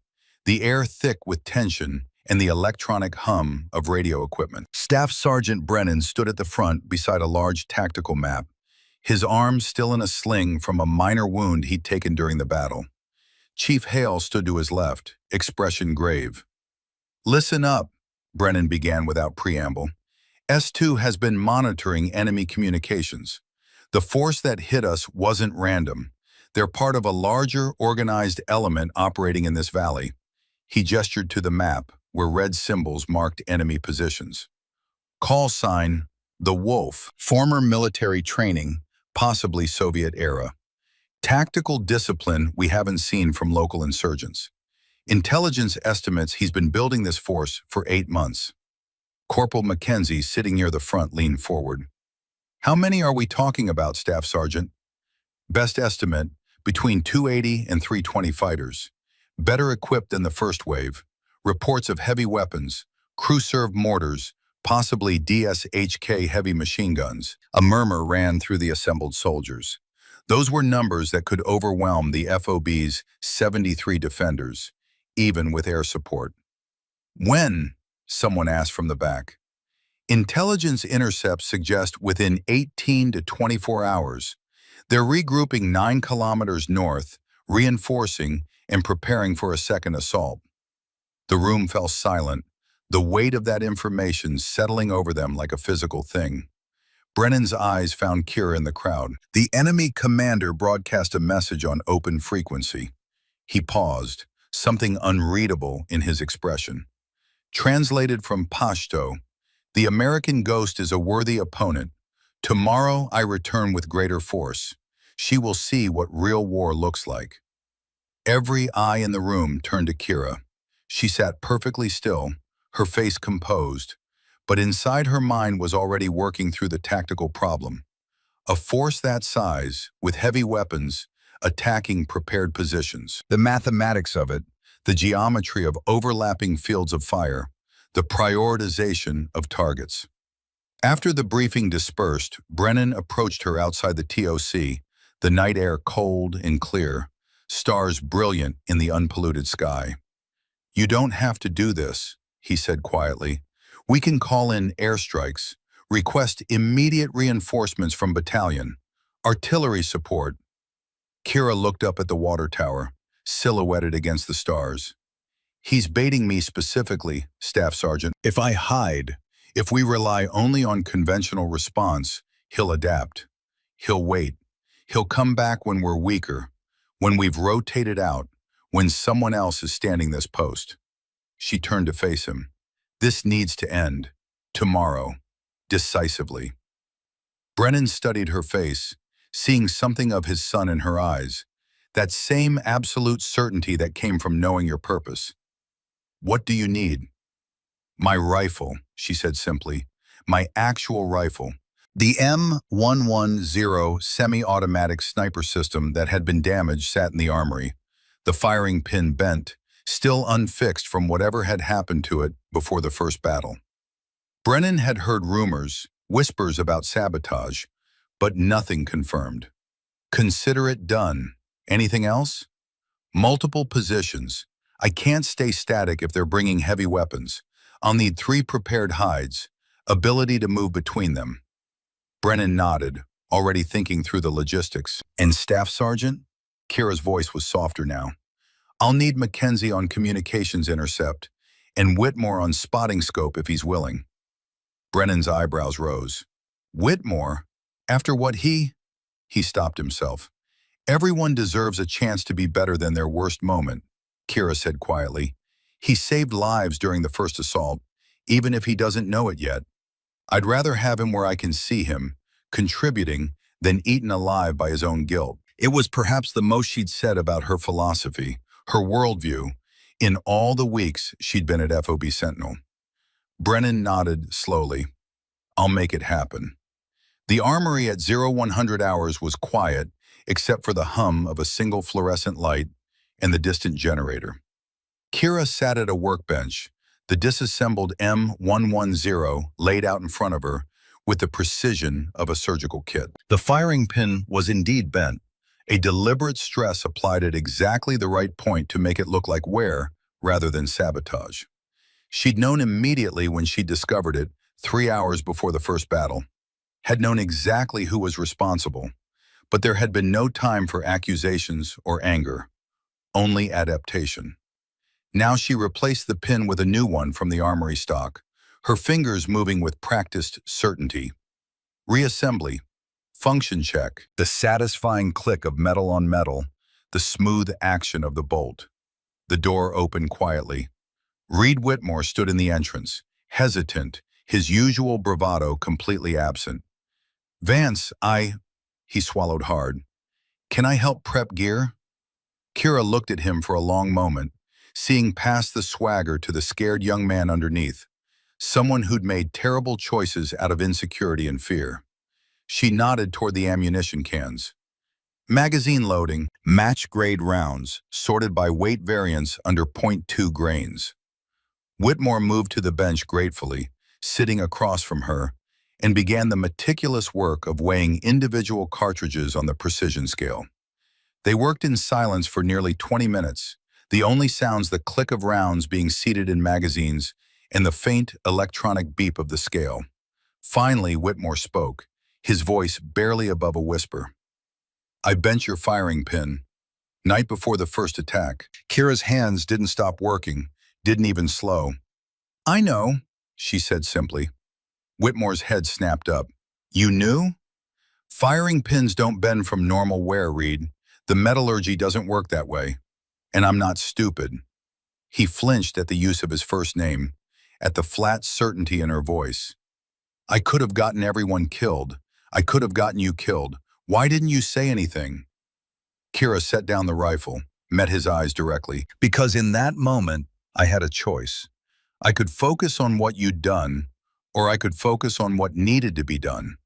the air thick with tension and the electronic hum of radio equipment. Staff Sergeant Brennan stood at the front beside a large tactical map, his arm still in a sling from a minor wound he'd taken during the battle. Chief Hale stood to his left, expression grave. "Listen up," Brennan began without preamble. "S2 has been monitoring enemy communications. The force that hit us wasn't random. They're part of a larger, organized element operating in this valley." He gestured to the map, where red symbols marked enemy positions. "Call sign, the Wolf, former military training, possibly Soviet era. Tactical discipline we haven't seen from local insurgents. Intelligence estimates he's been building this force for 8 months." Corporal Mackenzie, sitting near the front, leaned forward. "How many are we talking about, Staff Sergeant?" "Best estimate, between 280 and 320 fighters. Better equipped than the first wave. Reports of heavy weapons, crew-served mortars, possibly DSHK heavy machine guns." A murmur ran through the assembled soldiers. Those were numbers that could overwhelm the FOB's 73 defenders, even with air support. "When?" someone asked from the back. "Intelligence intercepts suggest within 18 to 24 hours. They're regrouping 9 kilometers north, reinforcing and preparing for a second assault." The room fell silent, the weight of that information settling over them like a physical thing. Brennan's eyes found Kira in the crowd. The enemy commander broadcast a message on open frequency. He paused, something unreadable in his expression. Translated from Pashto, "The American Ghost is a worthy opponent. Tomorrow I return with greater force. She will see what real war looks like." Every eye in the room turned to Kira. She sat perfectly still, her face composed, but inside her mind was already working through the tactical problem. A force that size, with heavy weapons, attacking prepared positions. The mathematics of it, the geometry of overlapping fields of fire, the prioritization of targets. After the briefing dispersed, Brennan approached her outside the TOC, the night air cold and clear, stars brilliant in the unpolluted sky. "You don't have to do this," he said quietly. "We can call in airstrikes, request immediate reinforcements from battalion, artillery support." Kira looked up at the water tower, silhouetted against the stars. "He's baiting me specifically, Staff Sergeant. If I hide, if we rely only on conventional response, he'll adapt. He'll wait. He'll come back when we're weaker, when we've rotated out, when someone else is standing this post." She turned to face him. "This needs to end. Tomorrow. Decisively." Brennan studied her face, seeing something of his son in her eyes, that same absolute certainty that came from knowing your purpose. "What do you need?" "My rifle," she said simply. "My actual rifle. The M110 semi-automatic sniper system that had been damaged sat in the armory, the firing pin bent, still unfixed from whatever had happened to it before the first battle." Brennan had heard rumors, whispers about sabotage, but nothing confirmed. "Consider it done. Anything else?" "Multiple positions. I can't stay static if they're bringing heavy weapons. I'll need 3 prepared hides, ability to move between them." Brennan nodded, already thinking through the logistics. "And Staff Sergeant?" Kira's voice was softer now. "I'll need Mackenzie on communications intercept, and Whitmore on spotting scope if he's willing." Brennan's eyebrows rose. "Whitmore? After what he—" He stopped himself. "Everyone deserves a chance to be better than their worst moment," Kira said quietly. "He saved lives during the first assault, even if he doesn't know it yet. I'd rather have him where I can see him, contributing, than eaten alive by his own guilt." It was perhaps the most she'd said about her philosophy, her worldview, in all the weeks she'd been at FOB Sentinel. Brennan nodded slowly. "I'll make it happen." The armory at 0100 hours was quiet, except for the hum of a single fluorescent light and the distant generator. Kira sat at a workbench, the disassembled M110 laid out in front of her with the precision of a surgical kit. The firing pin was indeed bent, a deliberate stress applied at exactly the right point to make it look like wear rather than sabotage. She'd known immediately when she discovered it, 3 hours before the first battle, had known exactly who was responsible, but there had been no time for accusations or anger, only adaptation. Now she replaced the pin with a new one from the armory stock, her fingers moving with practiced certainty. Reassembly, function check, the satisfying click of metal on metal, the smooth action of the bolt. The door opened quietly. Reed Whitmore stood in the entrance, hesitant, his usual bravado completely absent. "Vance, he swallowed hard. "Can I help prep gear?" Kira looked at him for a long moment, seeing past the swagger to the scared young man underneath, someone who'd made terrible choices out of insecurity and fear. She nodded toward the ammunition cans. Magazine loading, match-grade rounds, sorted by weight variance under .2 grains. Whitmore moved to the bench gratefully, sitting across from her, and began the meticulous work of weighing individual cartridges on the precision scale. They worked in silence for nearly 20 minutes, the only sounds the click of rounds being seated in magazines and the faint electronic beep of the scale. Finally, Whitmore spoke, his voice barely above a whisper. "I bent your firing pin. Night before the first attack." Kira's hands didn't stop working, didn't even slow. "I know," she said simply. Whitmore's head snapped up. "You knew?" "Firing pins don't bend from normal wear, Reed. The metallurgy doesn't work that way. And I'm not stupid." He flinched at the use of his first name, at the flat certainty in her voice. "I could have gotten everyone killed. I could have gotten you killed. Why didn't you say anything?" Kira set down the rifle, met his eyes directly. "Because in that moment, I had a choice. I could focus on what you'd done, or I could focus on what needed to be done.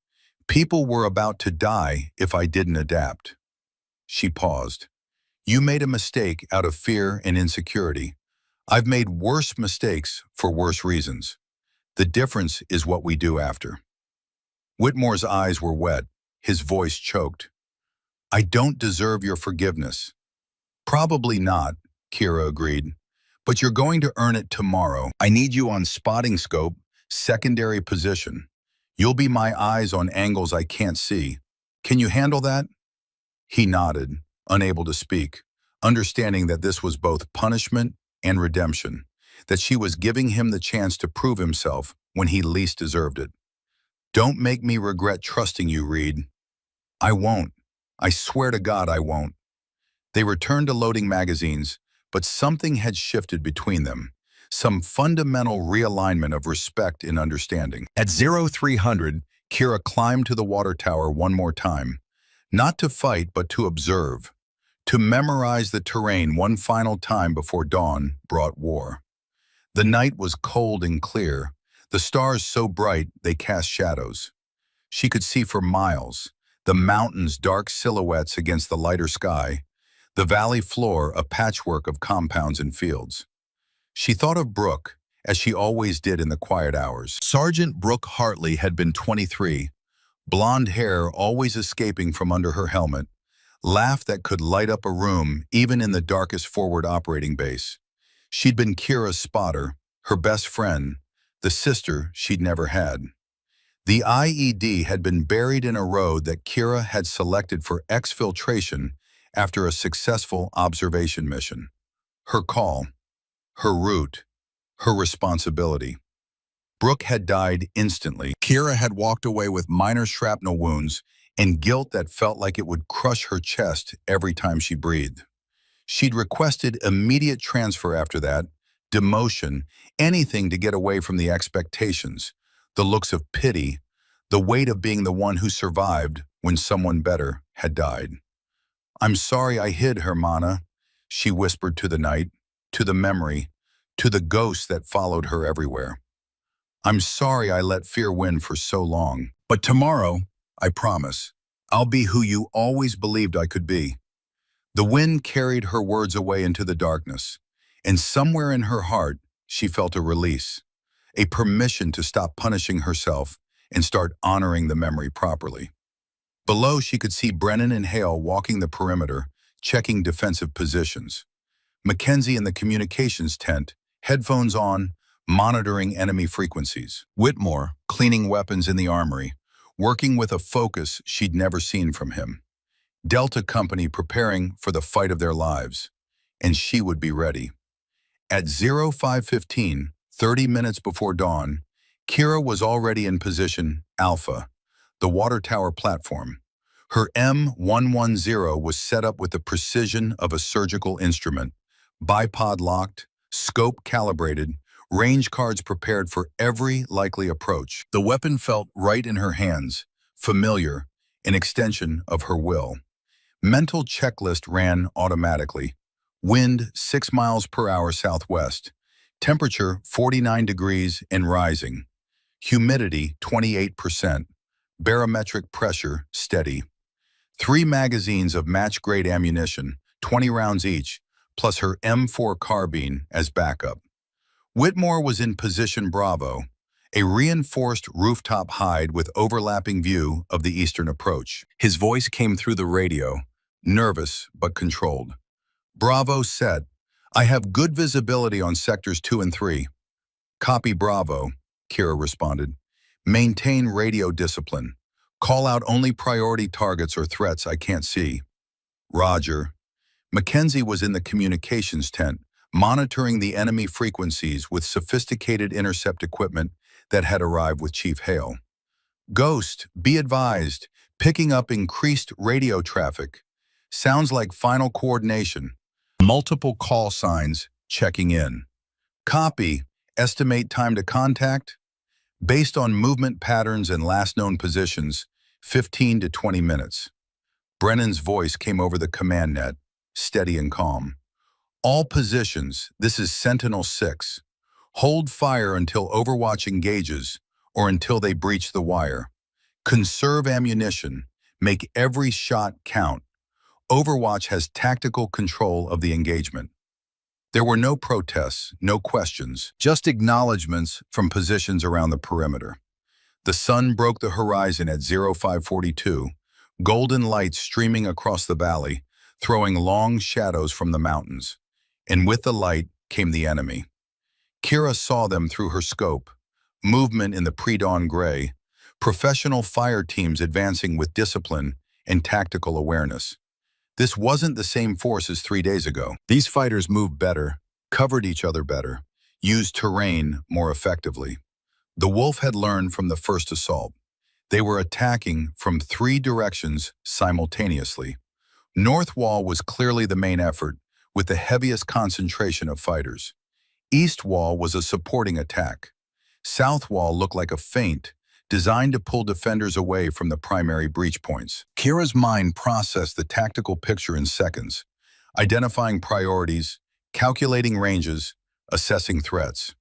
People were about to die if I didn't adapt." She paused. "You made a mistake out of fear and insecurity. I've made worse mistakes for worse reasons. The difference is what we do after." Whitmore's eyes were wet, his voice choked. "I don't deserve your forgiveness." "Probably not," Kira agreed. "But you're going to earn it tomorrow. I need you on spotting scope, secondary position. You'll be my eyes on angles I can't see. Can you handle that?" He nodded, unable to speak, understanding that this was both punishment and redemption, that she was giving him the chance to prove himself when he least deserved it. "Don't make me regret trusting you, Reed." "I won't. I swear to God I won't." They returned to loading magazines, but something had shifted between them, some fundamental realignment of respect and understanding. At 0300, Kira climbed to the water tower one more time, not to fight but to observe, to memorize the terrain one final time before dawn brought war. The night was cold and clear, the stars so bright they cast shadows. She could see for miles, the mountains dark silhouettes against the lighter sky, the valley floor a patchwork of compounds and fields. She thought of Brooke, as she always did in the quiet hours. Sergeant Brooke Hartley had been 23, blonde hair always escaping from under her helmet, laugh that could light up a room even in the darkest forward operating base. She'd been Kira's spotter, her best friend, the sister she'd never had. The IED had been buried in a road that Kira had selected for exfiltration after a successful observation mission. Her call, her route, her responsibility. Brooke had died instantly. Kira had walked away with minor shrapnel wounds and guilt that felt like it would crush her chest every time she breathed. She'd requested immediate transfer after that, demotion, anything to get away from the expectations, the looks of pity, the weight of being the one who survived when someone better had died. "I'm sorry I hid, Hermana," she whispered to the night, to the memory, to the ghost that followed her everywhere. "I'm sorry I let fear win for so long. But tomorrow, I promise, I'll be who you always believed I could be." The wind carried her words away into the darkness, and somewhere in her heart, she felt a release, a permission to stop punishing herself and start honoring the memory properly. Below, she could see Brennan and Hale walking the perimeter, checking defensive positions. Mackenzie in the communications tent, headphones on, monitoring enemy frequencies. Whitmore, cleaning weapons in the armory, working with a focus she'd never seen from him. Delta Company preparing for the fight of their lives, and she would be ready. At 0515, 30 minutes before dawn, Kira was already in position Alpha, the water tower platform. Her M110 was set up with the precision of a surgical instrument, bipod locked, scope calibrated, range cards prepared for every likely approach. The weapon felt right in her hands, familiar, an extension of her will. Mental checklist ran automatically. Wind 6 miles per hour southwest. Temperature 49 degrees and rising. Humidity 28%. Barometric pressure steady. 3 magazines of match-grade ammunition, 20 rounds each, plus her M4 carbine as backup. Whitmore was in position Bravo, a reinforced rooftop hide with overlapping view of the eastern approach. His voice came through the radio, nervous but controlled. Bravo set. I have good visibility on sectors 2 and 3. Copy Bravo, Kira responded. Maintain radio discipline. Call out only priority targets or threats I can't see. Roger. Mackenzie was in the communications tent, monitoring the enemy frequencies with sophisticated intercept equipment that had arrived with Chief Hale. Ghost, be advised, picking up increased radio traffic. Sounds like final coordination. Multiple call signs checking in. Copy, estimate time to contact. Based on movement patterns and last known positions, 15 to 20 minutes. Brennan's voice came over the command net, steady and calm. All positions, this is Sentinel-6. Hold fire until Overwatch engages or until they breach the wire. Conserve ammunition. Make every shot count. Overwatch has tactical control of the engagement. There were no protests, no questions, just acknowledgments from positions around the perimeter. The sun broke the horizon at 0542, golden light streaming across the valley, throwing long shadows from the mountains. And with the light came the enemy. Kira saw them through her scope, movement in the pre-dawn gray, professional fire teams advancing with discipline and tactical awareness. This wasn't the same force as 3 days ago. These fighters moved better, covered each other better, used terrain more effectively. The Wolf had learned from the first assault. They were attacking from 3 directions simultaneously. North Wall was clearly the main effort, with the heaviest concentration of fighters. East Wall was a supporting attack. South Wall looked like a feint, designed to pull defenders away from the primary breach points. Kira's mind processed the tactical picture in seconds, identifying priorities, calculating ranges, assessing threats.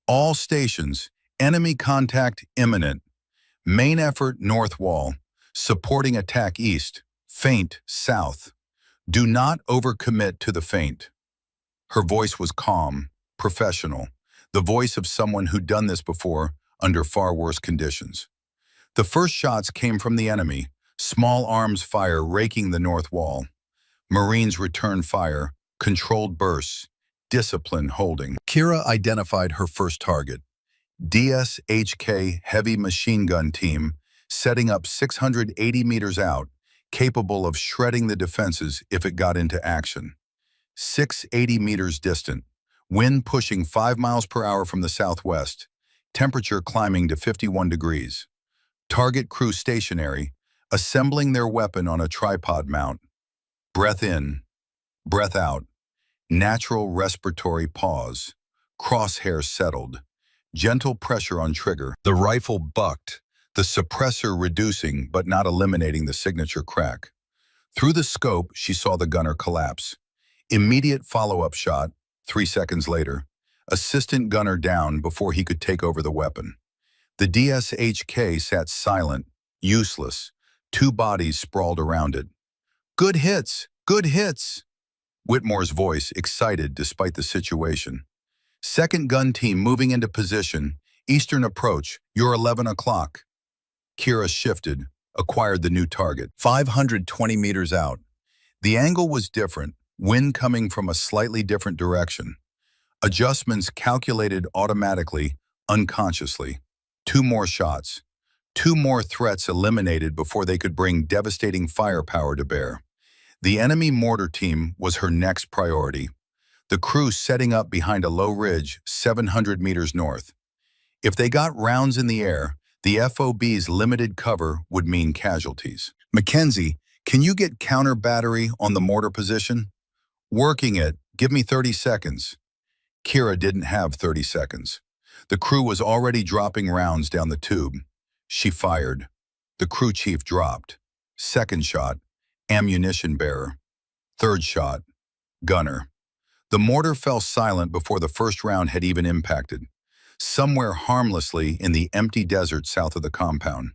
All stations, enemy contact imminent. Main effort North Wall, supporting attack east, feint south. Do not overcommit to the feint. Her voice was calm, professional, the voice of someone who'd done this before under far worse conditions. The first shots came from the enemy, small arms fire raking the north wall. Marines returned fire, controlled bursts, discipline holding. Kira identified her first target. DSHK heavy machine gun team setting up 680 meters out, capable of shredding the defenses if it got into action. 680 meters distant, wind pushing 5 miles per hour from the southwest, temperature climbing to 51 degrees. Target crew stationary, assembling their weapon on a tripod mount. Breath in, breath out. Natural respiratory pause. Crosshair settled. Gentle pressure on trigger. The rifle bucked, the suppressor reducing but not eliminating the signature crack. Through the scope, she saw the gunner collapse. Immediate follow-up shot, 3 seconds later. Assistant gunner down before he could take over the weapon. The DSHK sat silent, useless, 2 bodies sprawled around it. Good hits! Good hits! Whitmore's voice, excited despite the situation. Second gun team moving into position, eastern approach, you're 11 o'clock. Kira shifted, acquired the new target, 520 meters out. The angle was different, Wind coming from a slightly different direction. Adjustments calculated automatically, unconsciously. 2 more shots. 2 more threats eliminated before they could bring devastating firepower to bear. The enemy mortar team was her next priority. The crew setting up behind a low ridge 700 meters north. If they got rounds in the air, the FOB's limited cover would mean casualties. Mackenzie, can you get counter battery on the mortar position? Working it. Give me 30 seconds. Kira didn't have 30 seconds. The crew was already dropping rounds down the tube. She fired. The crew chief dropped. Second shot, ammunition bearer. Third shot, gunner. The mortar fell silent before the first round had even impacted. Somewhere harmlessly in the empty desert south of the compound.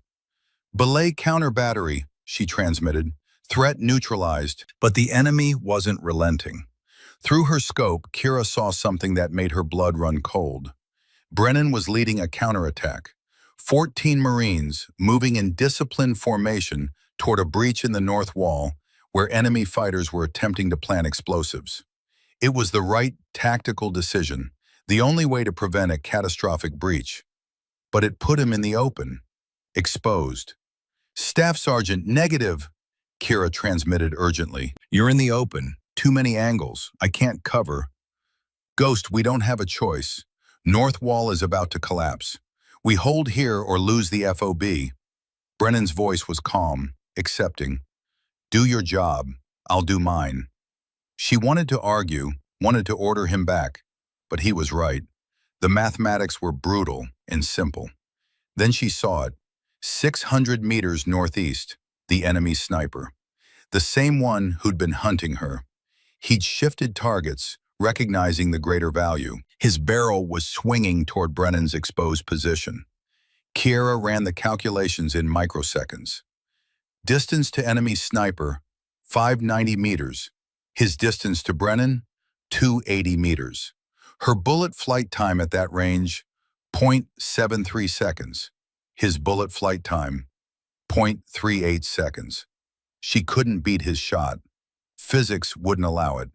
Belay counter battery, she transmitted. Threat neutralized, but the enemy wasn't relenting. Through her scope, Kira saw something that made her blood run cold. Brennan was leading a counterattack. 14 Marines moving in disciplined formation toward a breach in the north wall where enemy fighters were attempting to plant explosives. It was the right tactical decision, the only way to prevent a catastrophic breach. But it put him in the open, exposed. Staff Sergeant, negative, Kira transmitted urgently. You're in the open. Too many angles. I can't cover. Ghost, we don't have a choice. North wall is about to collapse. We hold here or lose the FOB. Brennan's voice was calm, accepting. Do your job. I'll do mine. She wanted to argue, wanted to order him back, but he was right. The mathematics were brutal and simple. Then she saw it. 600 meters northeast, the enemy sniper. The same one who'd been hunting her. He'd shifted targets, recognizing the greater value. His barrel was swinging toward Brennan's exposed position. Kira ran the calculations in microseconds. Distance to enemy sniper, 590 meters. His distance to Brennan, 280 meters. Her bullet flight time at that range, 0.73 seconds. His bullet flight time, 0.38 seconds. She couldn't beat his shot. Physics wouldn't allow it.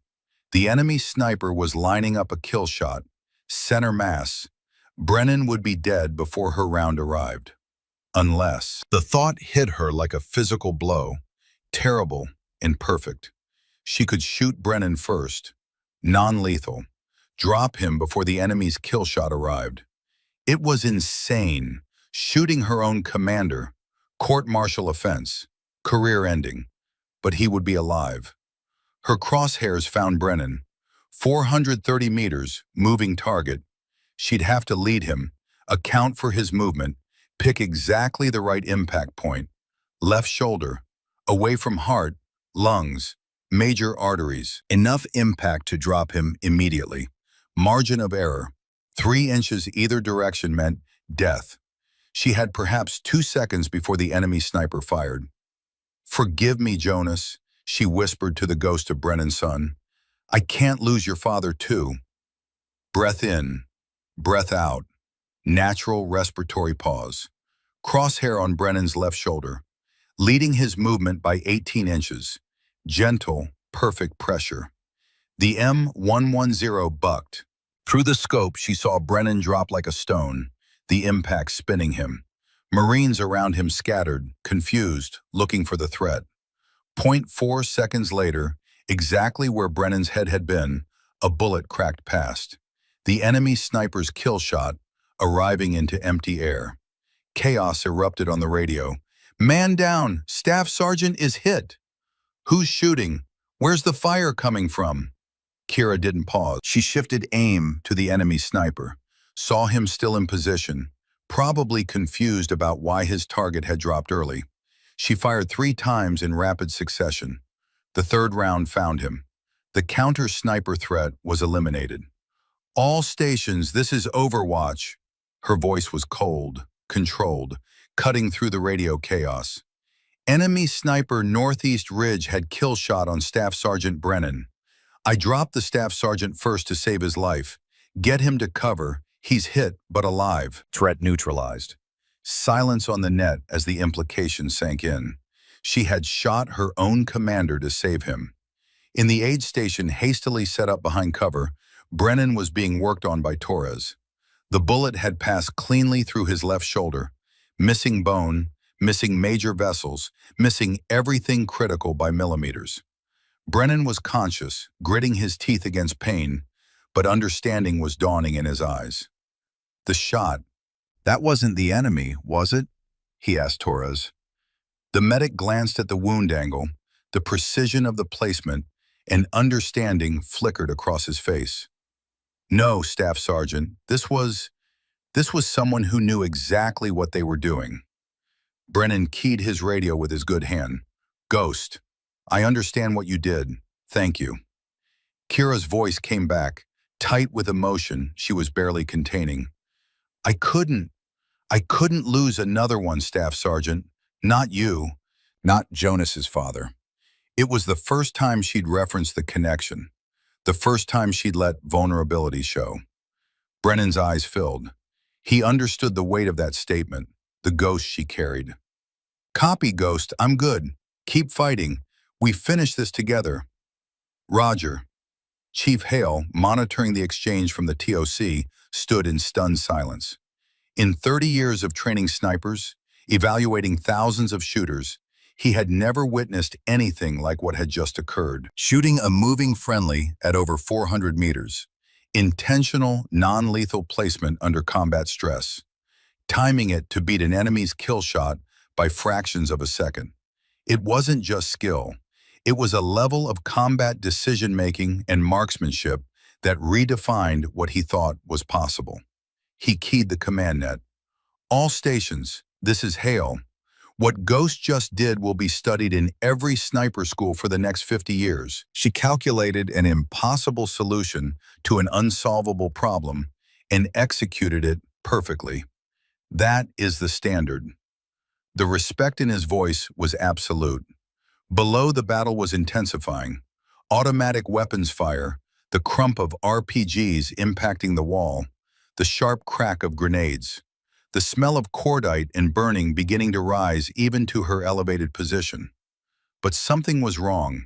The enemy sniper was lining up a kill shot, center mass. Brennan would be dead before her round arrived. Unless. The thought hit her like a physical blow, terrible and perfect. She could shoot Brennan first, non-lethal, drop him before the enemy's kill shot arrived. It was insane, shooting her own commander, court-martial offense, career-ending, but he would be alive. Her crosshairs found Brennan, 430 meters, moving target. She'd have to lead him, account for his movement, pick exactly the right impact point. Left shoulder, away from heart, lungs, major arteries. Enough impact to drop him immediately. Margin of error, 3 inches either direction meant death. She had perhaps 2 seconds before the enemy sniper fired. Forgive me, Jonas, she whispered to the ghost of Brennan's son. I can't lose your father too. Breath in, breath out. Natural respiratory pause. Crosshair on Brennan's left shoulder, leading his movement by 18 inches. Gentle, perfect pressure. The M110 bucked. Through the scope, she saw Brennan drop like a stone, the impact spinning him. Marines around him scattered, confused, looking for the threat. 0.4 seconds later, exactly where Brennan's head had been, a bullet cracked past. The enemy sniper's kill shot, arriving into empty air. Chaos erupted on the radio. Man down! Staff Sergeant is hit! Who's shooting? Where's the fire coming from? Kira didn't pause. She shifted aim to the enemy sniper, saw him still in position, probably confused about why his target had dropped early. She fired 3 times in rapid succession. The third round found him. The counter-sniper threat was eliminated. All stations, this is Overwatch. Her voice was cold, controlled, cutting through the radio chaos. Enemy sniper Northeast Ridge had kill shot on Staff Sergeant Brennan. I dropped the Staff Sergeant first to save his life. Get him to cover. He's hit, but alive. Threat neutralized. Silence on the net as the implication sank in. She had shot her own commander to save him. In the aid station hastily set up behind cover, Brennan was being worked on by Torres. The bullet had passed cleanly through his left shoulder, missing bone, missing major vessels, missing everything critical by millimeters. Brennan was conscious, gritting his teeth against pain, but understanding was dawning in his eyes. The shot. That wasn't the enemy, was it? He asked Torres. The medic glanced at the wound angle, the precision of the placement, and understanding flickered across his face. No, Staff Sergeant, this was someone who knew exactly what they were doing. Brennan keyed his radio with his good hand. Ghost, I understand what you did. Thank you. Kira's voice came back, tight with emotion she was barely containing. I couldn't lose another one, Staff Sergeant. Not you. Not Jonas's father. It was the first time she'd referenced the connection. The first time she'd let vulnerability show. Brennan's eyes filled. He understood the weight of that statement, the ghost she carried. Copy, Ghost. I'm good. Keep fighting. We finish this together. Roger. Chief Hale, monitoring the exchange from the TOC, stood in stunned silence. In 30 years of training snipers, evaluating thousands of shooters, he had never witnessed anything like what had just occurred. Shooting a moving friendly at over 400 meters. Intentional, non-lethal placement under combat stress. Timing it to beat an enemy's kill shot by fractions of a second. It wasn't just skill. It was a level of combat decision-making and marksmanship that redefined what he thought was possible. He keyed the command net. All stations, this is Hale. What Ghost just did will be studied in every sniper school for the next 50 years. She calculated an impossible solution to an unsolvable problem and executed it perfectly. That is the standard. The respect in his voice was absolute. Below, the battle was intensifying. Automatic weapons fire, the crump of RPGs impacting the wall, the sharp crack of grenades. The smell of cordite and burning beginning to rise even to her elevated position. But something was wrong.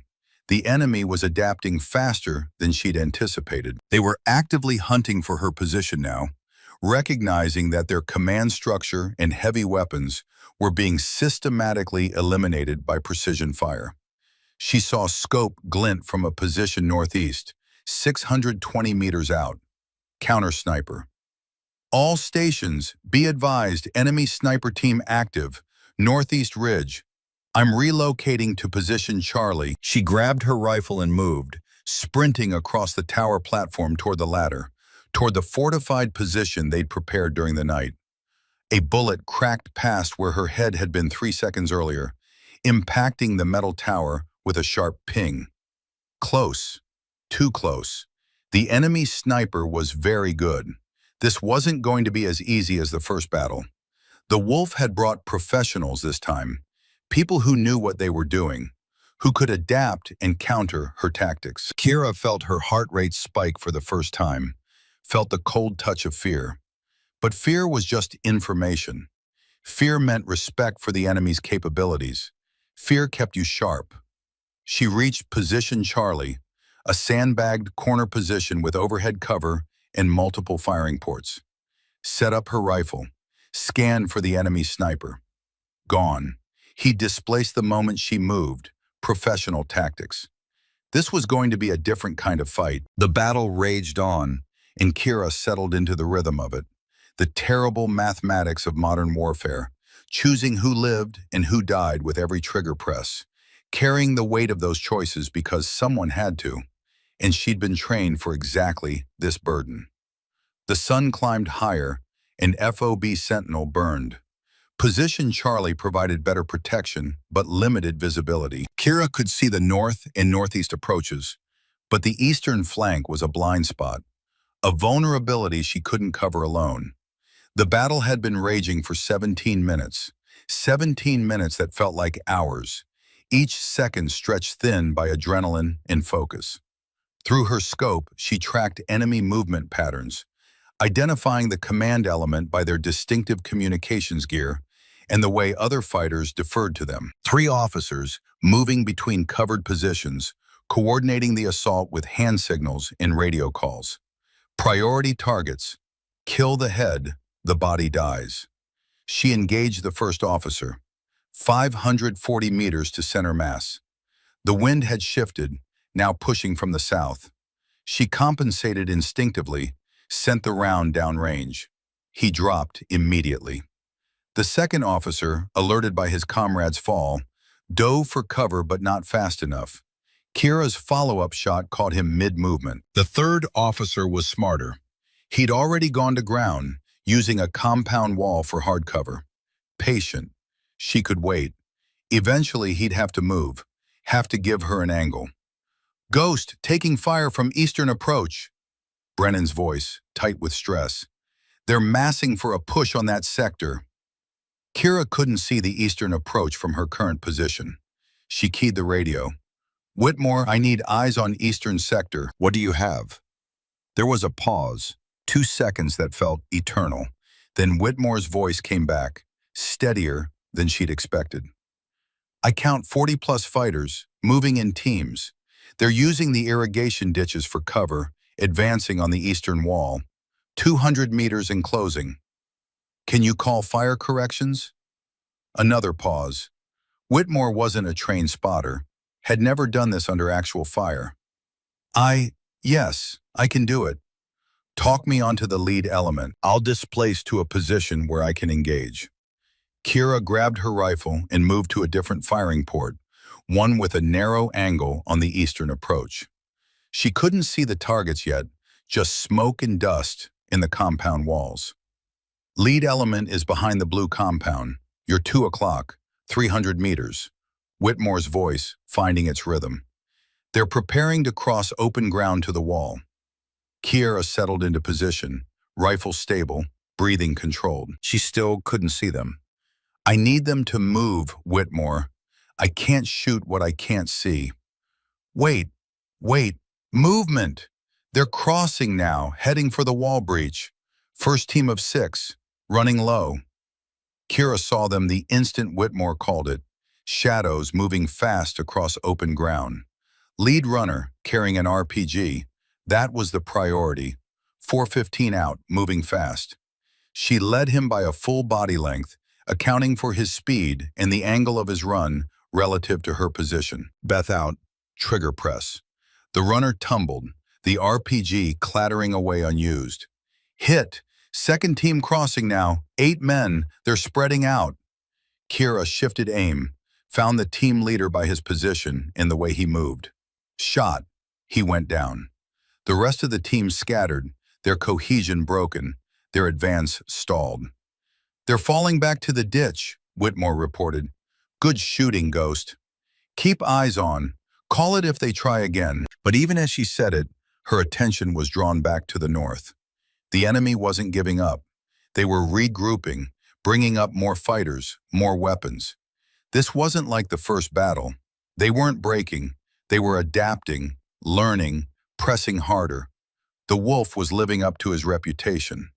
The enemy was adapting faster than she'd anticipated. They were actively hunting for her position now, recognizing that their command structure and heavy weapons were being systematically eliminated by precision fire. She saw scope glint from a position northeast, 620 meters out. Counter sniper. All stations, be advised, enemy sniper team active, northeast ridge. I'm relocating to position Charlie. She grabbed her rifle and moved, sprinting across the tower platform toward the ladder, toward the fortified position they'd prepared during the night. A bullet cracked past where her head had been 3 seconds earlier, impacting the metal tower with a sharp ping. Close. Too close. The enemy sniper was very good. This wasn't going to be as easy as the first battle. The Wolf had brought professionals this time, people who knew what they were doing, who could adapt and counter her tactics. Kira felt her heart rate spike for the first time, felt the cold touch of fear. But fear was just information. Fear meant respect for the enemy's capabilities. Fear kept you sharp. She reached position Charlie, a sandbagged corner position with overhead cover and multiple firing ports. Set up her rifle, scanned for the enemy sniper. Gone. He displaced the moment she moved. Professional tactics. This was going to be a different kind of fight. The battle raged on, and Kira settled into the rhythm of it. The terrible mathematics of modern warfare, choosing who lived and who died with every trigger press, carrying the weight of those choices because someone had to, and she'd been trained for exactly this burden. The sun climbed higher, and FOB Sentinel burned. Position Charlie provided better protection, but limited visibility. Kira could see the north and northeast approaches, but the eastern flank was a blind spot, a vulnerability she couldn't cover alone. The battle had been raging for 17 minutes, 17 minutes that felt like hours, each second stretched thin by adrenaline and focus. Through her scope, she tracked enemy movement patterns, identifying the command element by their distinctive communications gear and the way other fighters deferred to them. 3 officers, moving between covered positions, coordinating the assault with hand signals in radio calls. Priority targets. Kill the head, the body dies. She engaged the first officer. 540 meters to center mass. The wind had shifted, now pushing from the south. She compensated instinctively, sent the round downrange. He dropped immediately. The second officer, alerted by his comrade's fall, dove for cover but not fast enough. Kira's follow-up shot caught him mid-movement. The third officer was smarter. He'd already gone to ground, using a compound wall for hard cover. Patient. She could wait. Eventually, he'd have to move, have to give her an angle. Ghost, taking fire from eastern approach. Brennan's voice, tight with stress. They're massing for a push on that sector. Kira couldn't see the eastern approach from her current position. She keyed the radio. Whitmore, I need eyes on eastern sector. What do you have? There was a pause, 2 seconds that felt eternal. Then Whitmore's voice came back, steadier than she'd expected. I count 40-plus fighters, moving in teams. They're using the irrigation ditches for cover, advancing on the eastern wall. 200 meters in closing. Can you call fire corrections? Another pause. Whitmore wasn't a trained spotter, had never done this under actual fire. Yes, I can do it. Talk me onto the lead element. I'll displace to a position where I can engage. Kira grabbed her rifle and moved to a different firing port, one with a narrow angle on the eastern approach. She couldn't see the targets yet, just smoke and dust in the compound walls. Lead element is behind the blue compound. You're 2 o'clock, 300 meters. Whitmore's voice finding its rhythm. They're preparing to cross open ground to the wall. Kira settled into position, rifle stable, breathing controlled. She still couldn't see them. I need them to move, Whitmore. I can't shoot what I can't see. Wait, movement! They're crossing now, heading for the wall breach. First team of 6, running low. Kira saw them the instant Whitmore called it. Shadows moving fast across open ground. Lead runner, carrying an RPG. That was the priority. 415 out, moving fast. She led him by a full body length, accounting for his speed and the angle of his run relative to her position. Beth out, trigger press. The runner tumbled, the RPG clattering away unused. Hit! Second team crossing now. 8 men, they're spreading out. Kira shifted aim, found the team leader by his position and the way he moved. Shot. He went down. The rest of the team scattered, their cohesion broken, their advance stalled. They're falling back to the ditch, Whitmore reported. Good shooting, Ghost. Keep eyes on. Call it if they try again. But even as she said it, her attention was drawn back to the north. The enemy wasn't giving up. They were regrouping, bringing up more fighters, more weapons. This wasn't like the first battle. They weren't breaking. They were adapting, learning, pressing harder. The Wolf was living up to his reputation.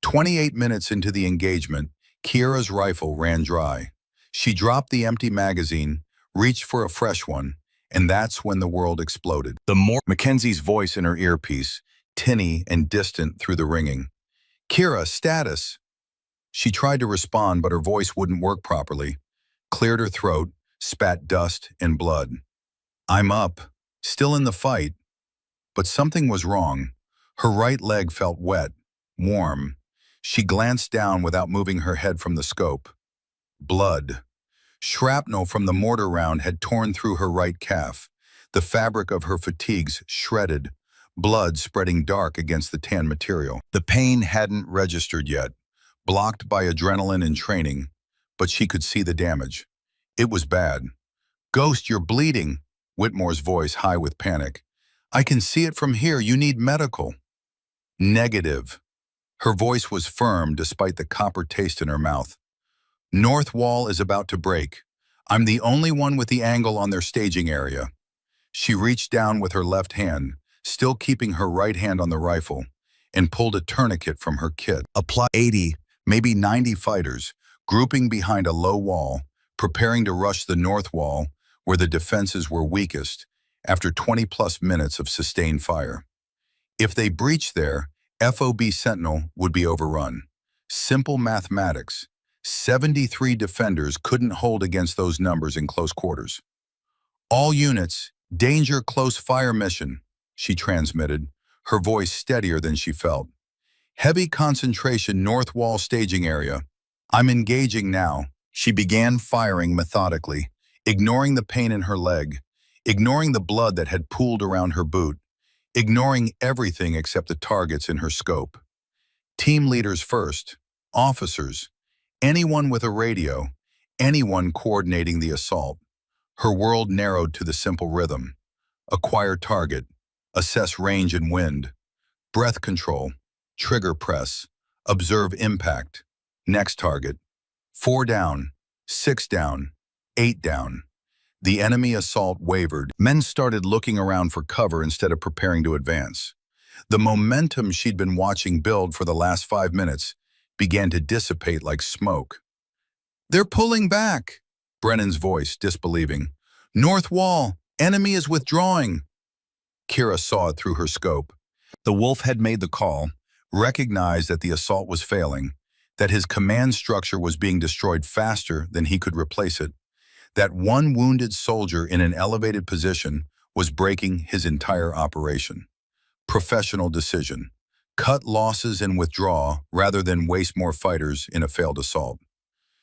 28 minutes into the engagement, Kira's rifle ran dry. She dropped the empty magazine, reached for a fresh one, and that's when the world exploded. Mackenzie's voice in her earpiece, tinny and distant through the ringing. Kira, status. She tried to respond, but her voice wouldn't work properly. Cleared her throat, spat dust and blood. I'm up, still in the fight. But something was wrong. Her right leg felt wet, warm. She glanced down without moving her head from the scope. Blood. Shrapnel from the mortar round had torn through her right calf, the fabric of her fatigues shredded, blood spreading dark against the tan material. The pain hadn't registered yet, blocked by adrenaline and training, but she could see the damage. It was bad. Ghost, you're bleeding, Whitmore's voice high with panic. I can see it from here. You need medical. Negative. Her voice was firm despite the copper taste in her mouth. North wall is about to break. I'm the only one with the angle on their staging area. She reached down with her left hand, still keeping her right hand on the rifle, and pulled a tourniquet from her kit. Apply 80, maybe 90 fighters, grouping behind a low wall, preparing to rush the north wall where the defenses were weakest, after 20-plus minutes of sustained fire. If they breached there, FOB Sentinel would be overrun. Simple mathematics. 73 defenders couldn't hold against those numbers in close quarters. "All units, danger close fire mission," she transmitted, her voice steadier than she felt. "Heavy concentration north wall staging area. I'm engaging now." She began firing methodically, ignoring the pain in her leg, ignoring the blood that had pooled around her boot, ignoring everything except the targets in her scope. Team leaders first, officers, anyone with a radio, anyone coordinating the assault. Her world narrowed to the simple rhythm. Acquire target, assess range and wind, breath control, trigger press, observe impact, next target. 4 down, 6 down, 8 down. The enemy assault wavered. Men started looking around for cover instead of preparing to advance. The momentum she'd been watching build for the last 5 minutes began to dissipate like smoke. "They're pulling back," Brennan's voice, disbelieving. "North wall, enemy is withdrawing." Kira saw it through her scope. The wolf had made the call, recognized that the assault was failing, that his command structure was being destroyed faster than he could replace it, that one wounded soldier in an elevated position was breaking his entire operation. Professional decision. Cut losses and withdraw rather than waste more fighters in a failed assault.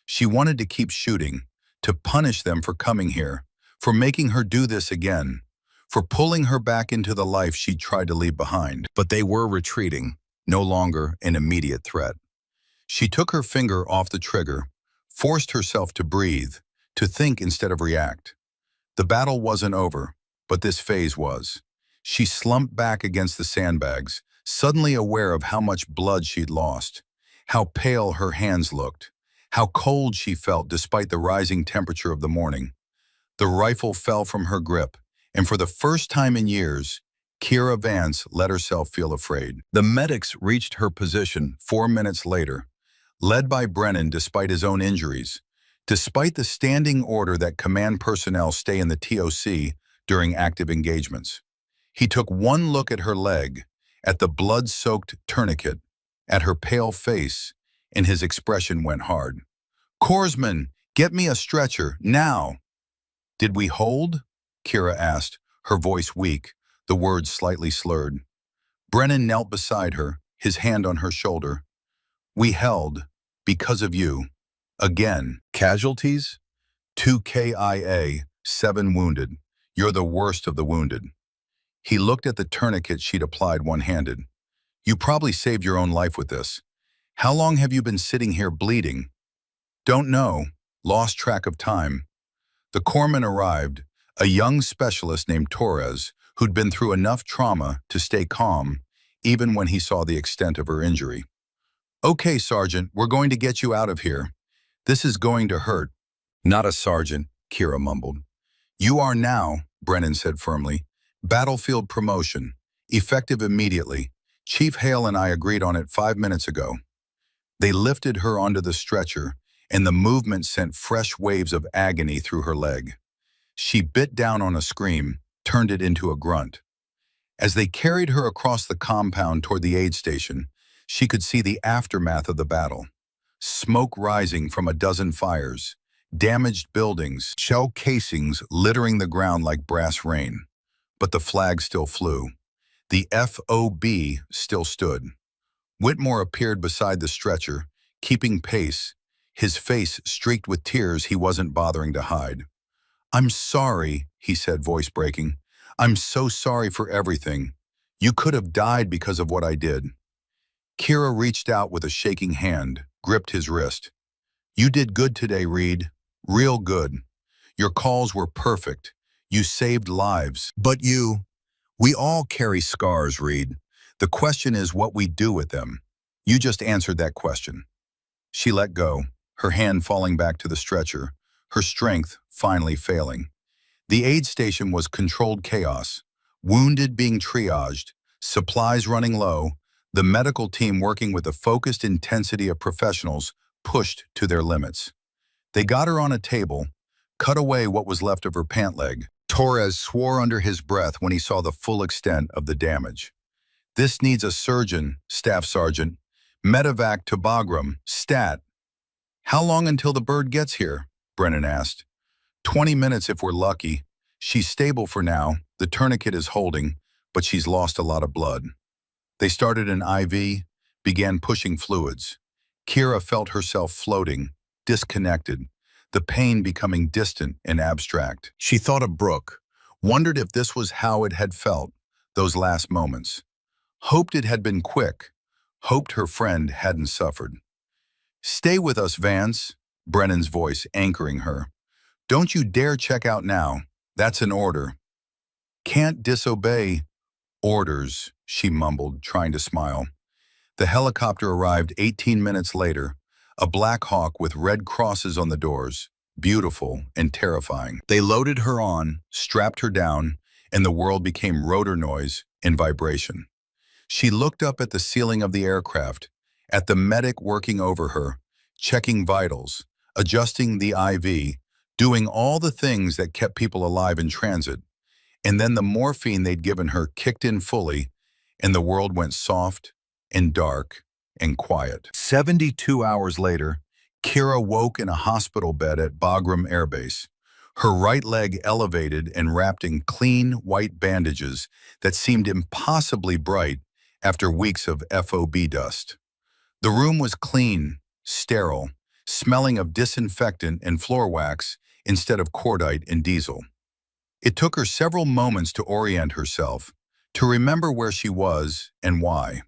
She wanted to keep shooting, to punish them for coming here, for making her do this again, for pulling her back into the life she'd tried to leave behind. But they were retreating, no longer an immediate threat. She took her finger off the trigger, forced herself to breathe, to think instead of react. The battle wasn't over, but this phase was. She slumped back against the sandbags, suddenly aware of how much blood she'd lost, how pale her hands looked, how cold she felt despite the rising temperature of the morning. The rifle fell from her grip, and for the first time in years, Kira Vance let herself feel afraid. The medics reached her position 4 minutes later, led by Brennan despite his own injuries, despite the standing order that command personnel stay in the TOC during active engagements. He took one look at her leg, at the blood-soaked tourniquet, at her pale face, and his expression went hard. "Corpsman, get me a stretcher, now!" "Did we hold?" Kira asked, her voice weak, the words slightly slurred. Brennan knelt beside her, his hand on her shoulder. "We held, because of you. Again." "Casualties?" "2 KIA, 7 wounded. You're the worst of the wounded." He looked at the tourniquet she'd applied one-handed. "You probably saved your own life with this. How long have you been sitting here bleeding?" "Don't know. Lost track of time." The corpsman arrived, a young specialist named Torres, who'd been through enough trauma to stay calm, even when he saw the extent of her injury. "Okay, Sergeant, we're going to get you out of here. This is going to hurt." "Not a sergeant," Kira mumbled. "You are now," Brennan said firmly. "Battlefield promotion. Effective immediately. Chief Hale and I agreed on it 5 minutes ago." They lifted her onto the stretcher, and the movement sent fresh waves of agony through her leg. She bit down on a scream, turned it into a grunt. As they carried her across the compound toward the aid station, she could see the aftermath of the battle. Smoke rising from a dozen fires, damaged buildings, shell casings littering the ground like brass rain. But the flag still flew. The FOB still stood. Whitmore appeared beside the stretcher, keeping pace, his face streaked with tears he wasn't bothering to hide. "I'm sorry," he said, voice breaking. "I'm so sorry for everything. You could have died because of what I did." Kira reached out with a shaking hand, gripped his wrist. "You did good today, Reed. Real good. Your calls were perfect. You saved lives. But we all carry scars, Reed. The question is what we do with them. You just answered that question." She let go, her hand falling back to the stretcher, her strength finally failing. The aid station was controlled chaos, wounded being triaged, supplies running low, the medical team working with a focused intensity of professionals pushed to their limits. They got her on a table, cut away what was left of her pant leg, Torres swore under his breath when he saw the full extent of the damage. This needs a surgeon, Staff Sergeant. Medevac to Bagram, stat. How long until the bird gets here? Brennan asked. 20 minutes if we're lucky. She's stable for now, the tourniquet is holding, but she's lost a lot of blood. They started an IV, began pushing fluids. Kira felt herself floating, disconnected, the pain becoming distant and abstract. She thought of Brooke, wondered if this was how it had felt, those last moments. Hoped it had been quick, hoped her friend hadn't suffered. Stay with us, Vance, Brennan's voice anchoring her. Don't you dare check out now. That's an order. Can't disobey orders, she mumbled, trying to smile. The helicopter arrived 18 minutes later, a Black Hawk with red crosses on the doors, beautiful and terrifying. They loaded her on, strapped her down, and the world became rotor noise and vibration. She looked up at the ceiling of the aircraft, at the medic working over her, checking vitals, adjusting the IV, doing all the things that kept people alive in transit. And then the morphine they'd given her kicked in fully, and the world went soft and dark and quiet. 72 hours later, Kira woke in a hospital bed at Bagram Air Base, her right leg elevated and wrapped in clean, white bandages that seemed impossibly bright after weeks of FOB dust. The room was clean, sterile, smelling of disinfectant and floor wax instead of cordite and diesel. It took her several moments to orient herself, to remember where she was and why.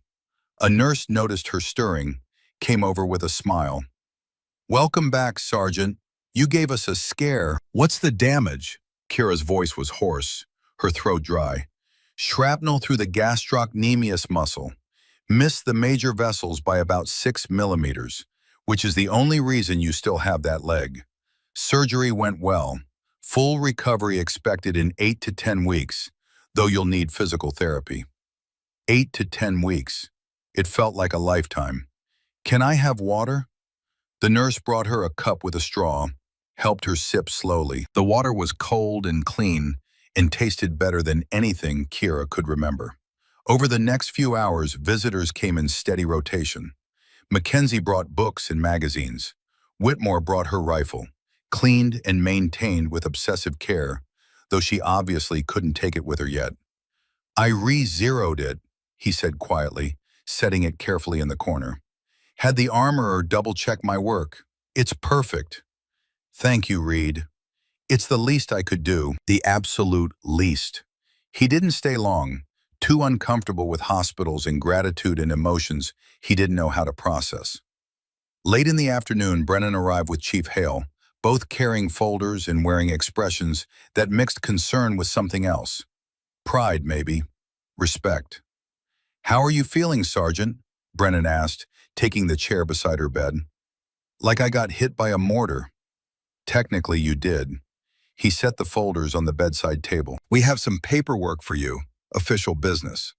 A nurse noticed her stirring, came over with a smile. Welcome back, Sergeant. You gave us a scare. What's the damage? Kira's voice was hoarse, her throat dry. Shrapnel through the gastrocnemius muscle. Missed the major vessels by about 6 millimeters, which is the only reason you still have that leg. Surgery went well. Full recovery expected in 8 to 10 weeks, though you'll need physical therapy. 8 to 10 weeks. It felt like a lifetime. Can I have water? The nurse brought her a cup with a straw, helped her sip slowly. The water was cold and clean and tasted better than anything Kira could remember. Over the next few hours, visitors came in steady rotation. Mackenzie brought books and magazines. Whitmore brought her rifle, cleaned and maintained with obsessive care, though she obviously couldn't take it with her yet. I re-zeroed it, he said quietly, setting it carefully in the corner. Had the armorer double-check my work. It's perfect. Thank you, Reed. It's the least I could do, the absolute least. He didn't stay long, too uncomfortable with hospitals and gratitude and emotions he didn't know how to process. Late in the afternoon, Brennan arrived with Chief Hale, both carrying folders and wearing expressions that mixed concern with something else. Pride, maybe. Respect. How are you feeling, Sergeant? Brennan asked, taking the chair beside her bed. Like I got hit by a mortar. Technically, you did. He set the folders on the bedside table. We have some paperwork for you, official business.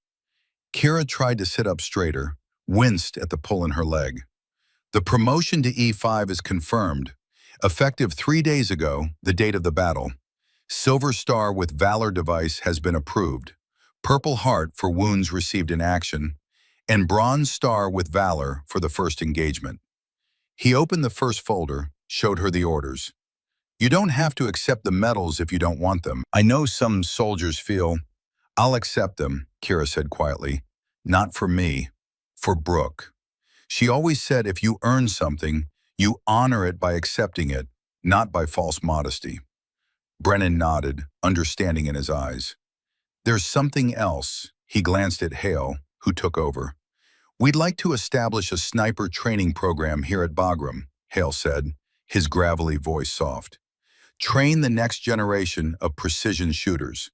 Kira tried to sit up straighter, winced at the pull in her leg. The promotion to E5 is confirmed. Effective 3 days ago, the date of the battle. Silver Star with Valor device has been approved. Purple Heart for wounds received in action, and Bronze Star with Valor for the first engagement. He opened the first folder, showed her the orders. You don't have to accept the medals if you don't want them. I know some soldiers feel, I'll accept them, Kira said quietly. Not for me, for Brooke. She always said if you earn something, you honor it by accepting it, not by false modesty. Brennan nodded, understanding in his eyes. There's something else. He glanced at Hale, who took over. We'd like to establish a sniper training program here at Bagram, Hale said, his gravelly voice soft. Train the next generation of precision shooters.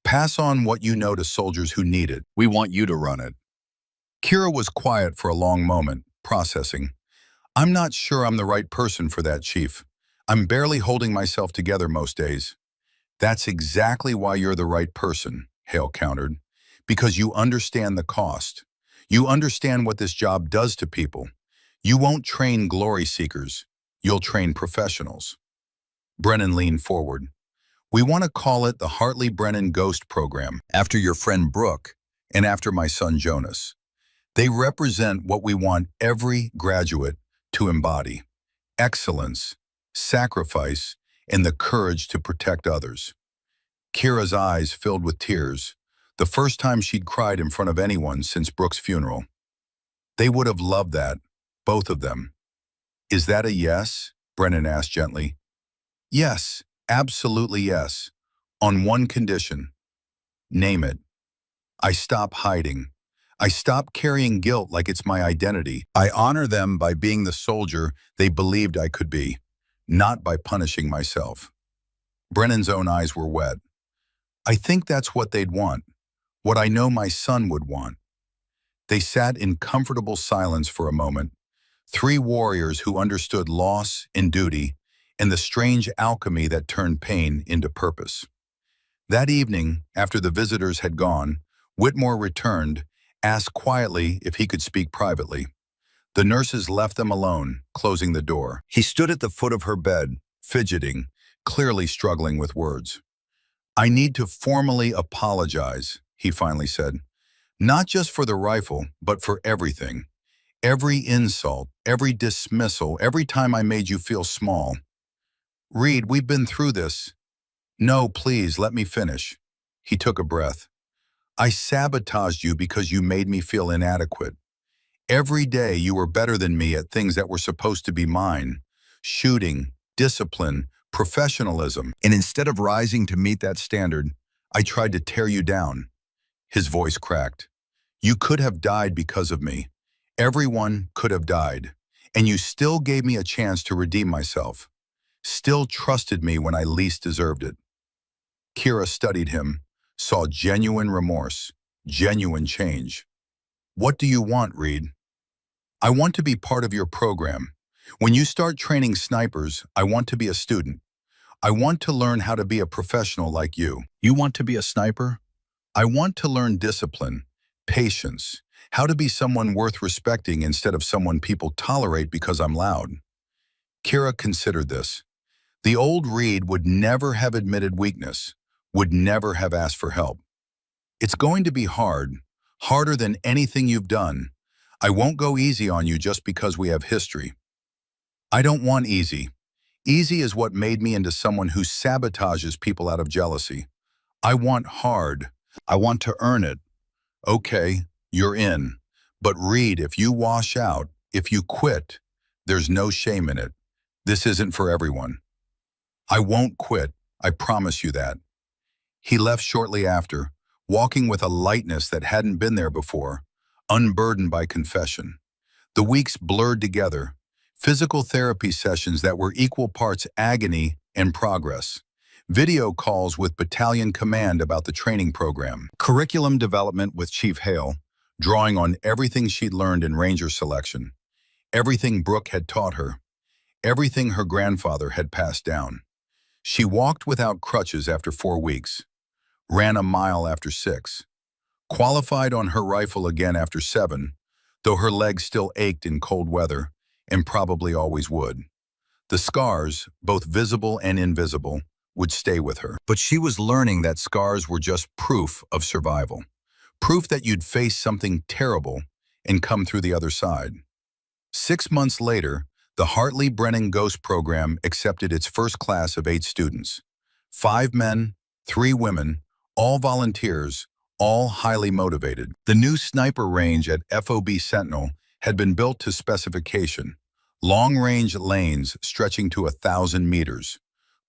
Pass on what you know to soldiers who need it. We want you to run it. Kira was quiet for a long moment, processing. I'm not sure I'm the right person for that, Chief. I'm barely holding myself together most days. That's exactly why you're the right person, Hale countered. Because you understand the cost. You understand what this job does to people. You won't train glory seekers. You'll train professionals. Brennan leaned forward. We want to call it the Hartley Brennan Ghost Program, after your friend Brooke and after my son Jonas. They represent what we want every graduate to embody: excellence, sacrifice, and the courage to protect others. Kira's eyes filled with tears, the first time she'd cried in front of anyone since Brooke's funeral. They would have loved that, both of them. Is that a yes? Brennan asked gently. Yes, absolutely yes. On one condition. Name it. I stop hiding. I stop carrying guilt like it's my identity. I honor them by being the soldier they believed I could be, not by punishing myself. Brennan's own eyes were wet. I think that's what they'd want, what I know my son would want. They sat in comfortable silence for a moment, three warriors who understood loss and duty and the strange alchemy that turned pain into purpose. That evening, after the visitors had gone, Whitmore returned, asked quietly if he could speak privately. The nurses left them alone, closing the door. He stood at the foot of her bed, fidgeting, clearly struggling with words. I need to formally apologize, he finally said. Not just for the rifle, but for everything. Every insult, every dismissal, every time I made you feel small. Reed, we've been through this. No, please, let me finish. He took a breath. I sabotaged you because you made me feel inadequate. Every day you were better than me at things that were supposed to be mine. Shooting, discipline, professionalism. And instead of rising to meet that standard, I tried to tear you down. His voice cracked. You could have died because of me. Everyone could have died. And you still gave me a chance to redeem myself. Still trusted me when I least deserved it. Kira studied him, saw genuine remorse, genuine change. What do you want, Reed? I want to be part of your program. When you start training snipers, I want to be a student. I want to learn how to be a professional like you. You want to be a sniper? I want to learn discipline, patience, how to be someone worth respecting instead of someone people tolerate because I'm loud. Kira considered this. The old Reed would never have admitted weakness, would never have asked for help. It's going to be hard, harder than anything you've done. I won't go easy on you just because we have history. I don't want easy. Easy is what made me into someone who sabotages people out of jealousy. I want hard. I want to earn it. Okay, you're in. But Reed, if you wash out, if you quit, there's no shame in it. This isn't for everyone. I won't quit, I promise you that. He left shortly after, walking with a lightness that hadn't been there before, unburdened by confession. The weeks blurred together, physical therapy sessions that were equal parts agony and progress, video calls with battalion command about the training program, curriculum development with Chief Hale, drawing on everything she'd learned in Ranger selection, everything Brooke had taught her, everything her grandfather had passed down. She walked without crutches after 4 weeks, ran a mile after 6, qualified on her rifle again after 7, though her legs still ached in cold weather, and probably always would. The scars, both visible and invisible, would stay with her. But she was learning that scars were just proof of survival. Proof that you'd face something terrible and come through the other side. 6 months later, the Hartley Brennan Ghost Program accepted its first class of 8 students. 5 men, 3 women, all volunteers, all highly motivated. The new sniper range at FOB Sentinel had been built to specification. Long-range lanes stretching to 1,000 meters.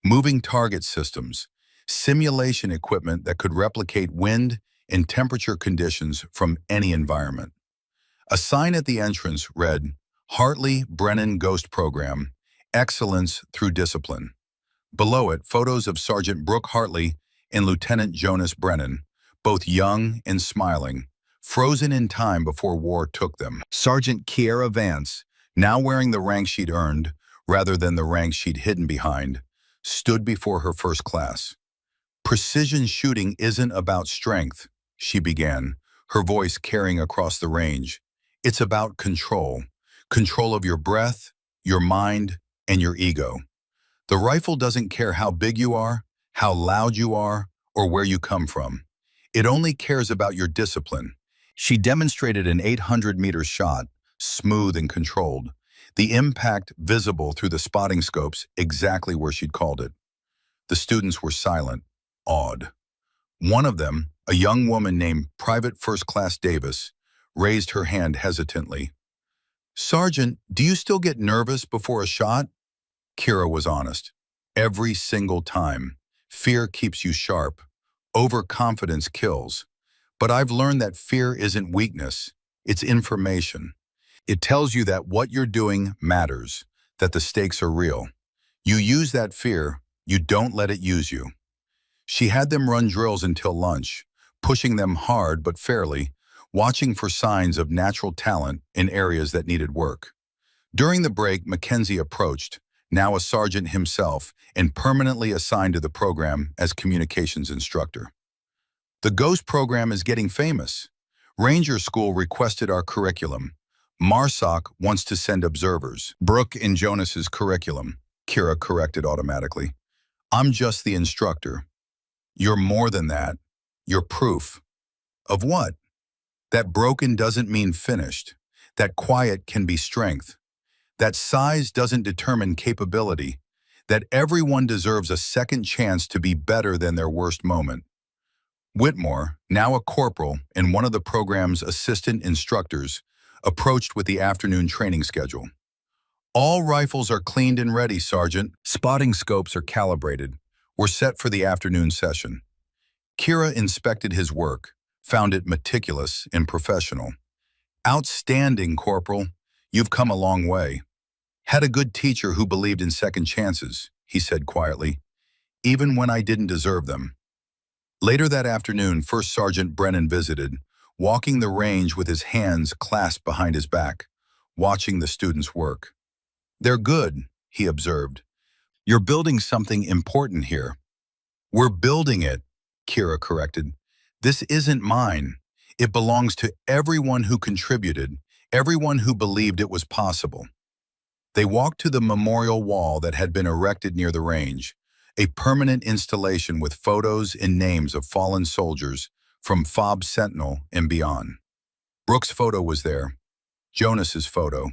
Moving target systems. Simulation equipment that could replicate wind and temperature conditions from any environment. A sign at the entrance read, Hartley Brennan Ghost Program, Excellence Through Discipline. Below it, photos of Sergeant Brooke Hartley and Lieutenant Jonas Brennan, both young and smiling, frozen in time before war took them. Sergeant Kiera Vance, now wearing the rank she'd earned, rather than the rank she'd hidden behind, stood before her first class. Precision shooting isn't about strength, she began, her voice carrying across the range. It's about control. Control of your breath, your mind, and your ego. The rifle doesn't care how big you are, how loud you are, or where you come from. It only cares about your discipline. She demonstrated an 800-meter shot, smooth and controlled, the impact visible through the spotting scopes exactly where she'd called it. The students were silent, awed. One of them, a young woman named Private First Class Davis, raised her hand hesitantly. "Sergeant, do you still get nervous before a shot?" Kira was honest. "Every single time. Fear keeps you sharp. Overconfidence kills. But I've learned that fear isn't weakness. It's information. It tells you that what you're doing matters, that the stakes are real. You use that fear, you don't let it use you." She had them run drills until lunch, pushing them hard but fairly, watching for signs of natural talent in areas that needed work. During the break, Mackenzie approached, now a sergeant himself and permanently assigned to the program as communications instructor. "The GHOST program is getting famous. Ranger School requested our curriculum. MARSOC wants to send observers. Brooke and Jonas's curriculum," Kira corrected automatically. "I'm just the instructor. You're more than that. You're proof." "Of what?" "That broken doesn't mean finished. That quiet can be strength. That size doesn't determine capability. That everyone deserves a second chance to be better than their worst moment." Whitmore, now a corporal and one of the program's assistant instructors, approached with the afternoon training schedule. "All rifles are cleaned and ready, Sergeant. Spotting scopes are calibrated. We're set for the afternoon session." Kira inspected his work, found it meticulous and professional. "Outstanding, Corporal. You've come a long way. Had a good teacher who believed in second chances," he said quietly, "even when I didn't deserve them." Later that afternoon, First Sergeant Brennan visited, walking the range with his hands clasped behind his back, watching the students work. "They're good," he observed. "You're building something important here." "We're building it," Kira corrected. "This isn't mine. It belongs to everyone who contributed, everyone who believed it was possible." They walked to the memorial wall that had been erected near the range, a permanent installation with photos and names of fallen soldiers from FOB Sentinel and beyond. Brooke's photo was there, Jonas's photo,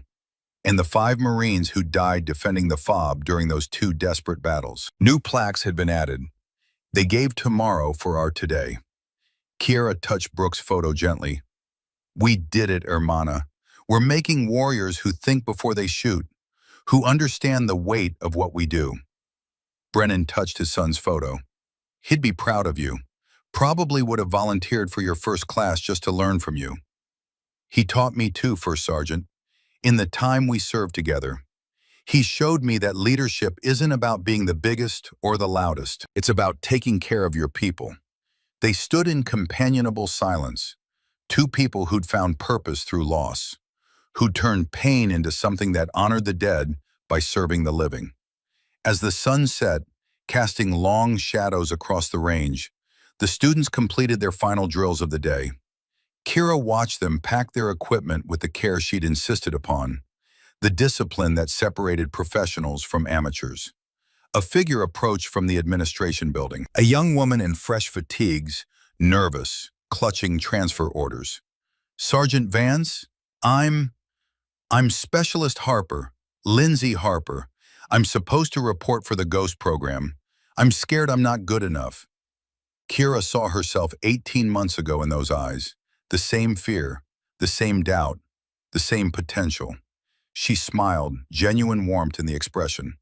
and the 5 Marines who died defending the FOB during those 2 desperate battles. New plaques had been added. They gave tomorrow for our today. Kira touched Brooke's photo gently. "We did it, Hermana. We're making warriors who think before they shoot, who understand the weight of what we do." Brennan touched his son's photo. "He'd be proud of you. Probably would have volunteered for your first class just to learn from you." "He taught me too, First Sergeant. In the time we served together. He showed me that leadership isn't about being the biggest or the loudest. It's about taking care of your people." They stood in companionable silence, 2 people who'd found purpose through loss, who'd turned pain into something that honored the dead by serving the living. As the sun set, casting long shadows across the range, the students completed their final drills of the day. Kira watched them pack their equipment with the care she'd insisted upon, the discipline that separated professionals from amateurs. A figure approached from the administration building, a young woman in fresh fatigues, nervous, clutching transfer orders. "Sergeant Vance, I'm Specialist Harper, Lindsay Harper. I'm supposed to report for the GHOST program. I'm scared I'm not good enough." Kira saw herself 18 months ago in those eyes. The same fear, the same doubt, the same potential. She smiled, genuine warmth in the expression.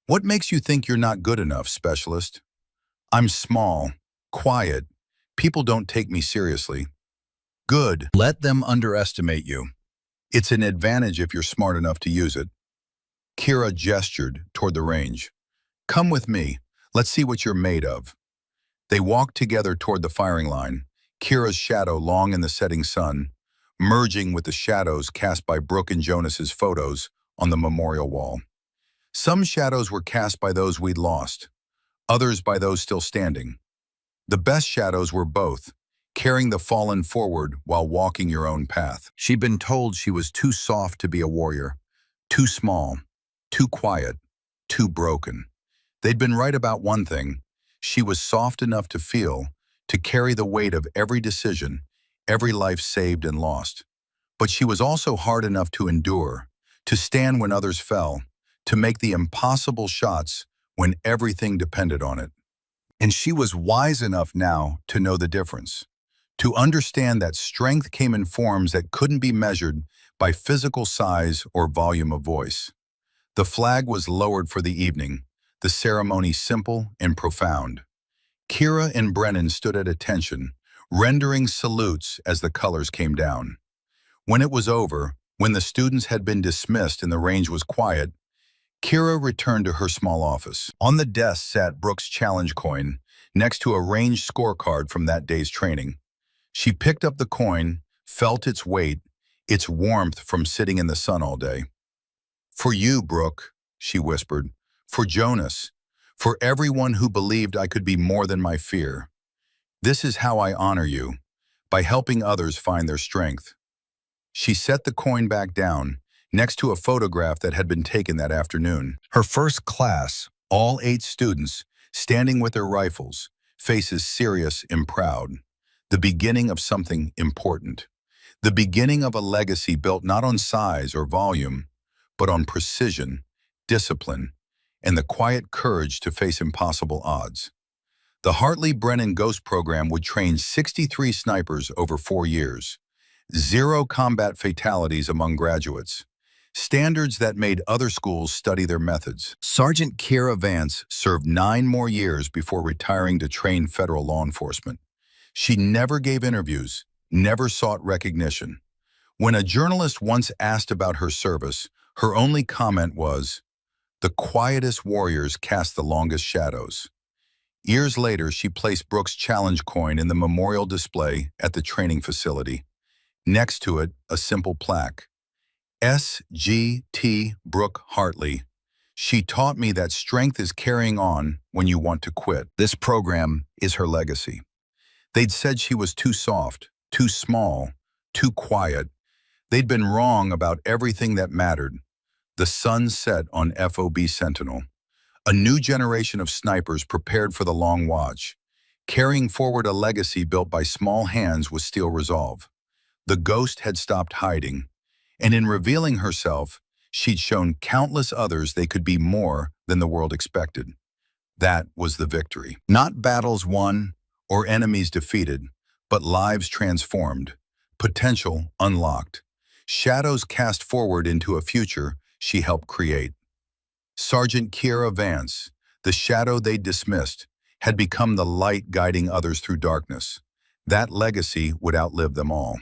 "What makes you think you're not good enough, Specialist?" "I'm small, quiet. People don't take me seriously." "Good. Let them underestimate you. It's an advantage if you're smart enough to use it." Kira gestured toward the range. "Come with me. Let's see what you're made of." They walked together toward the firing line, Kira's shadow long in the setting sun, merging with the shadows cast by Brooke and Jonas's photos on the memorial wall. Some shadows were cast by those we'd lost, others by those still standing. The best shadows were both, carrying the fallen forward while walking your own path. She'd been told she was too soft to be a warrior, too small, too quiet, too broken. They'd been right about one thing. She was soft enough to feel, to carry the weight of every decision, every life saved and lost. But she was also hard enough to endure, to stand when others fell, to make the impossible shots when everything depended on it. And she was wise enough now to know the difference, to understand that strength came in forms that couldn't be measured by physical size or volume of voice. The flag was lowered for the evening, the ceremony simple and profound. Kira and Brennan stood at attention, rendering salutes as the colors came down. When it was over, when the students had been dismissed and the range was quiet, Kira returned to her small office. On the desk sat Brooke's challenge coin, next to a range scorecard from that day's training. She picked up the coin, felt its weight, its warmth from sitting in the sun all day. "For you, Brooke," she whispered, "for Jonas, for everyone who believed I could be more than my fear. This is how I honor you, by helping others find their strength." She set the coin back down, next to a photograph that had been taken that afternoon. Her first class, all 8 students, standing with their rifles, faces serious and proud. The beginning of something important. The beginning of a legacy built not on size or volume, but on precision, discipline, and the quiet courage to face impossible odds. The Hartley-Brennan Ghost program would train 63 snipers over 4 years. 0 combat fatalities among graduates. Standards that made other schools study their methods. Sergeant Kira Vance served 9 more years before retiring to train federal law enforcement. She never gave interviews, never sought recognition. When a journalist once asked about her service, her only comment was, "The quietest warriors cast the longest shadows." Years later, she placed Brooke's challenge coin in the memorial display at the training facility. Next to it, a simple plaque. S.G.T. Brooke Hartley. She taught me that strength is carrying on when you want to quit. This program is her legacy. They'd said she was too soft, too small, too quiet. They'd been wrong about everything that mattered. The sun set on FOB Sentinel. A new generation of snipers prepared for the long watch, carrying forward a legacy built by small hands with steel resolve. The ghost had stopped hiding, and in revealing herself, she'd shown countless others they could be more than the world expected. That was the victory. Not battles won or enemies defeated, but lives transformed, potential unlocked, shadows cast forward into a future she helped create. Sergeant Kira Vance, the shadow they dismissed, had become the light guiding others through darkness. That legacy would outlive them all.